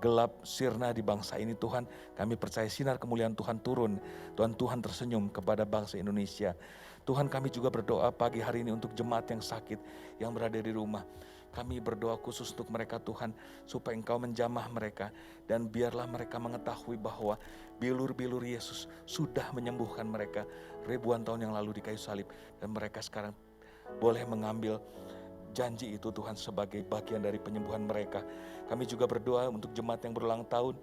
gelap sirna di bangsa ini Tuhan. Kami percaya sinar kemuliaan Tuhan turun. Tuhan tersenyum kepada bangsa Indonesia. Tuhan, kami juga berdoa pagi hari ini untuk jemaat yang sakit, yang berada di rumah. Kami berdoa khusus untuk mereka Tuhan, supaya Engkau menjamah mereka, dan biarlah mereka mengetahui bahwa bilur-bilur Yesus sudah menyembuhkan mereka ribuan tahun yang lalu di kayu salib, dan mereka sekarang boleh mengambil janji itu Tuhan sebagai bagian dari penyembuhan mereka. Kami juga berdoa untuk jemaat yang berulang tahun,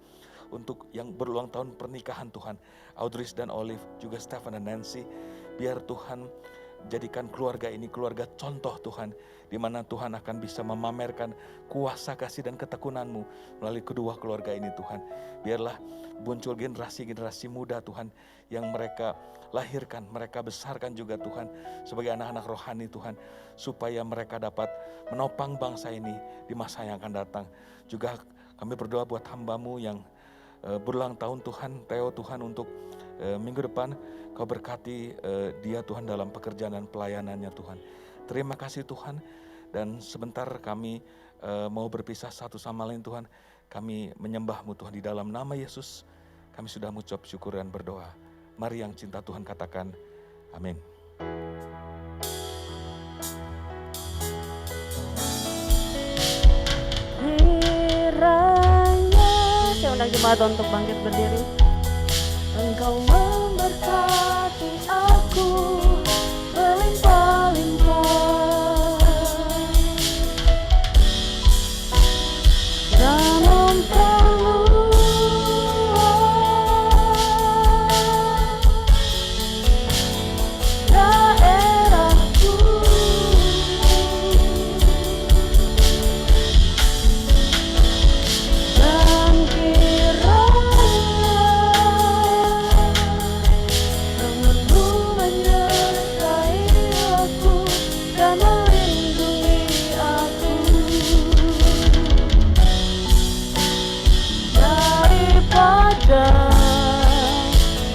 untuk yang berulang tahun pernikahan Tuhan, Audrey dan Olive, juga Stephen dan Nancy. Biar Tuhan jadikan keluarga ini keluarga contoh Tuhan, di mana Tuhan akan bisa memamerkan kuasa kasih dan ketekunan-Mu melalui kedua keluarga ini Tuhan. Biarlah muncul generasi-generasi muda Tuhan, yang mereka lahirkan, mereka besarkan juga Tuhan sebagai anak-anak rohani Tuhan, supaya mereka dapat menopang bangsa ini di masa yang akan datang. Juga kami berdoa buat hamba-Mu yang berulang tahun Tuhan, Theo Tuhan, untuk minggu depan Kau berkati dia Tuhan dalam pekerjaan dan pelayanannya Tuhan. Terima kasih Tuhan, dan sebentar kami mau berpisah satu sama lain Tuhan. Kami menyembah-Mu Tuhan, di dalam nama Yesus kami sudah mengucap syukur dan berdoa. Mari yang cinta Tuhan katakan amin. Kiranya, saya undang jemaat untuk bangkit berdiri. Engkau memberkati aku berlimpah-limpah, dan memperluas daerahku, dan kiranya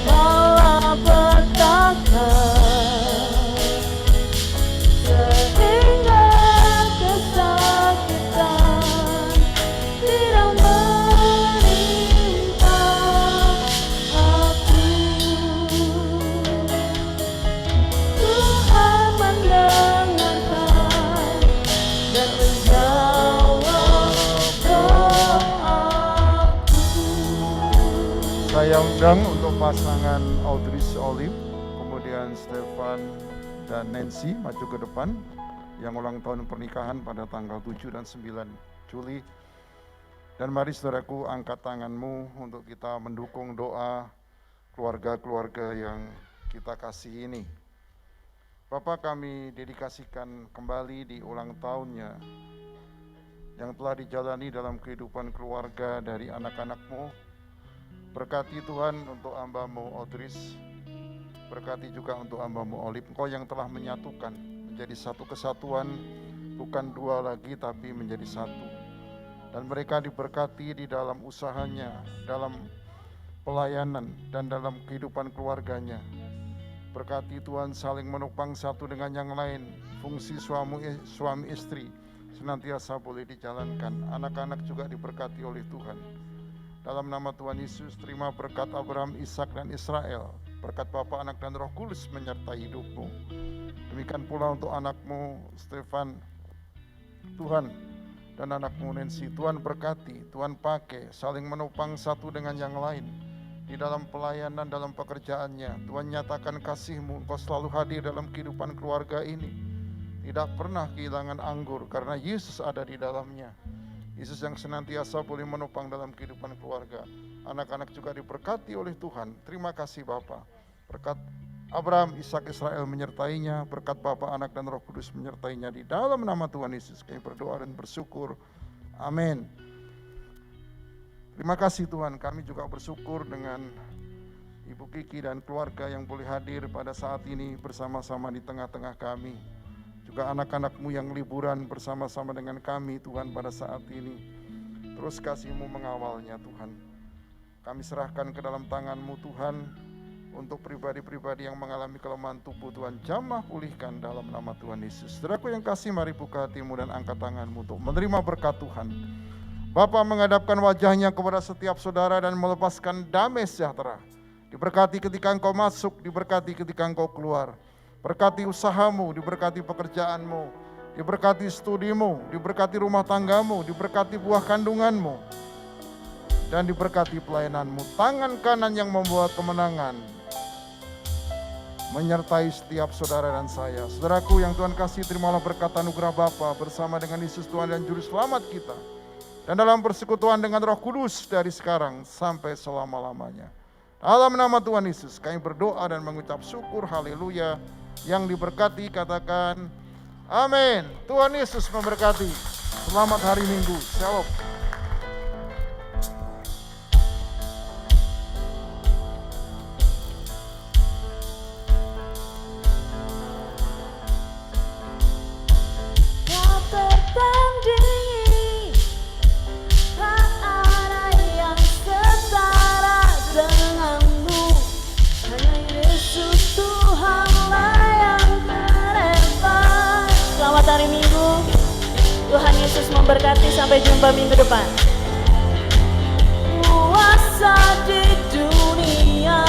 malapetaka, sehingga kesakitan tidak menimpa aku. Tuhan mendengarkan dan menjawab doaku. Saya undang untuk pasangan Audrey Olive, kemudian Stefan dan Nancy maju ke depan, yang ulang tahun pernikahan pada tanggal 7 dan 9 Juli. Dan mari saudaraku, angkat tanganmu untuk kita mendukung doa keluarga-keluarga yang kita kasih ini. Bapa, kami dedikasikan kembali di ulang tahunnya yang telah dijalani dalam kehidupan keluarga dari anak-anak-Mu. Berkati Tuhan untuk hamba-Mu Audrey, berkati juga untuk hamba-Mu Olive. Engkau yang telah menyatukan menjadi satu kesatuan, bukan dua lagi tapi menjadi satu. Dan mereka diberkati di dalam usahanya, dalam pelayanan, dan dalam kehidupan keluarganya. Berkati Tuhan saling menopang satu dengan yang lain. Fungsi suami istri senantiasa boleh dijalankan. Anak-anak juga diberkati oleh Tuhan. Dalam nama Tuhan Yesus, terima berkat Abraham, Ishak dan Israel. Berkat Bapa, Anak dan Roh Kudus menyertai hidupmu. Demikian pula untuk anakmu Stefan, Tuhan, dan anakmu Nancy. Tuhan berkati, Tuhan pakai, saling menopang satu dengan yang lain. Di dalam pelayanan, dalam pekerjaannya, Tuhan nyatakan kasih-Mu, Engkau selalu hadir dalam kehidupan keluarga ini. Tidak pernah kehilangan anggur, karena Yesus ada di dalamnya. Yesus yang senantiasa boleh menopang dalam kehidupan keluarga. Anak-anak juga diberkati oleh Tuhan. Terima kasih Bapa. Berkat Abraham, Ishak, Israel menyertainya. Berkat Bapa, Anak dan Roh Kudus menyertainya. Di dalam nama Tuhan Yesus kami berdoa dan bersyukur. Amin. Terima kasih Tuhan, kami juga bersyukur dengan Ibu Kiki dan keluarga yang boleh hadir pada saat ini bersama-sama di tengah-tengah kami. Juga anak-anak-Mu yang liburan bersama-sama dengan kami Tuhan pada saat ini. Terus kasih-Mu mengawalnya Tuhan. Kami serahkan ke dalam tangan-Mu Tuhan. Untuk pribadi-pribadi yang mengalami kelemahan tubuh Tuhan jamah pulihkan dalam nama Tuhan Yesus. Saudaraku yang kasih, mari buka hatimu dan angkat tanganmu untuk menerima berkat Tuhan. Bapa menghadapkan wajahnya kepada setiap saudara dan melepaskan damai sejahtera. Diberkati ketika engkau masuk, diberkati ketika engkau keluar. Berkati usahamu, diberkati pekerjaanmu, diberkati studimu, diberkati rumah tanggamu, diberkati buah kandunganmu, dan diberkati pelayananmu. Tangan kanan yang membawa kemenangan menyertai setiap saudara dan saya. Saudaraku yang Tuhan kasih, terimalah berkat anugerah Bapa bersama dengan Yesus Tuhan dan Juru Selamat kita. Dan dalam persekutuan dengan Roh Kudus dari sekarang sampai selama-lamanya. Dalam nama Tuhan Yesus kami berdoa dan mengucap syukur, haleluya. Yang diberkati katakan amin. Tuhan Yesus memberkati. Selamat hari Minggu. Shalom. Tuhan Yesus memberkati, sampai jumpa minggu depan. Kuasa di dunia.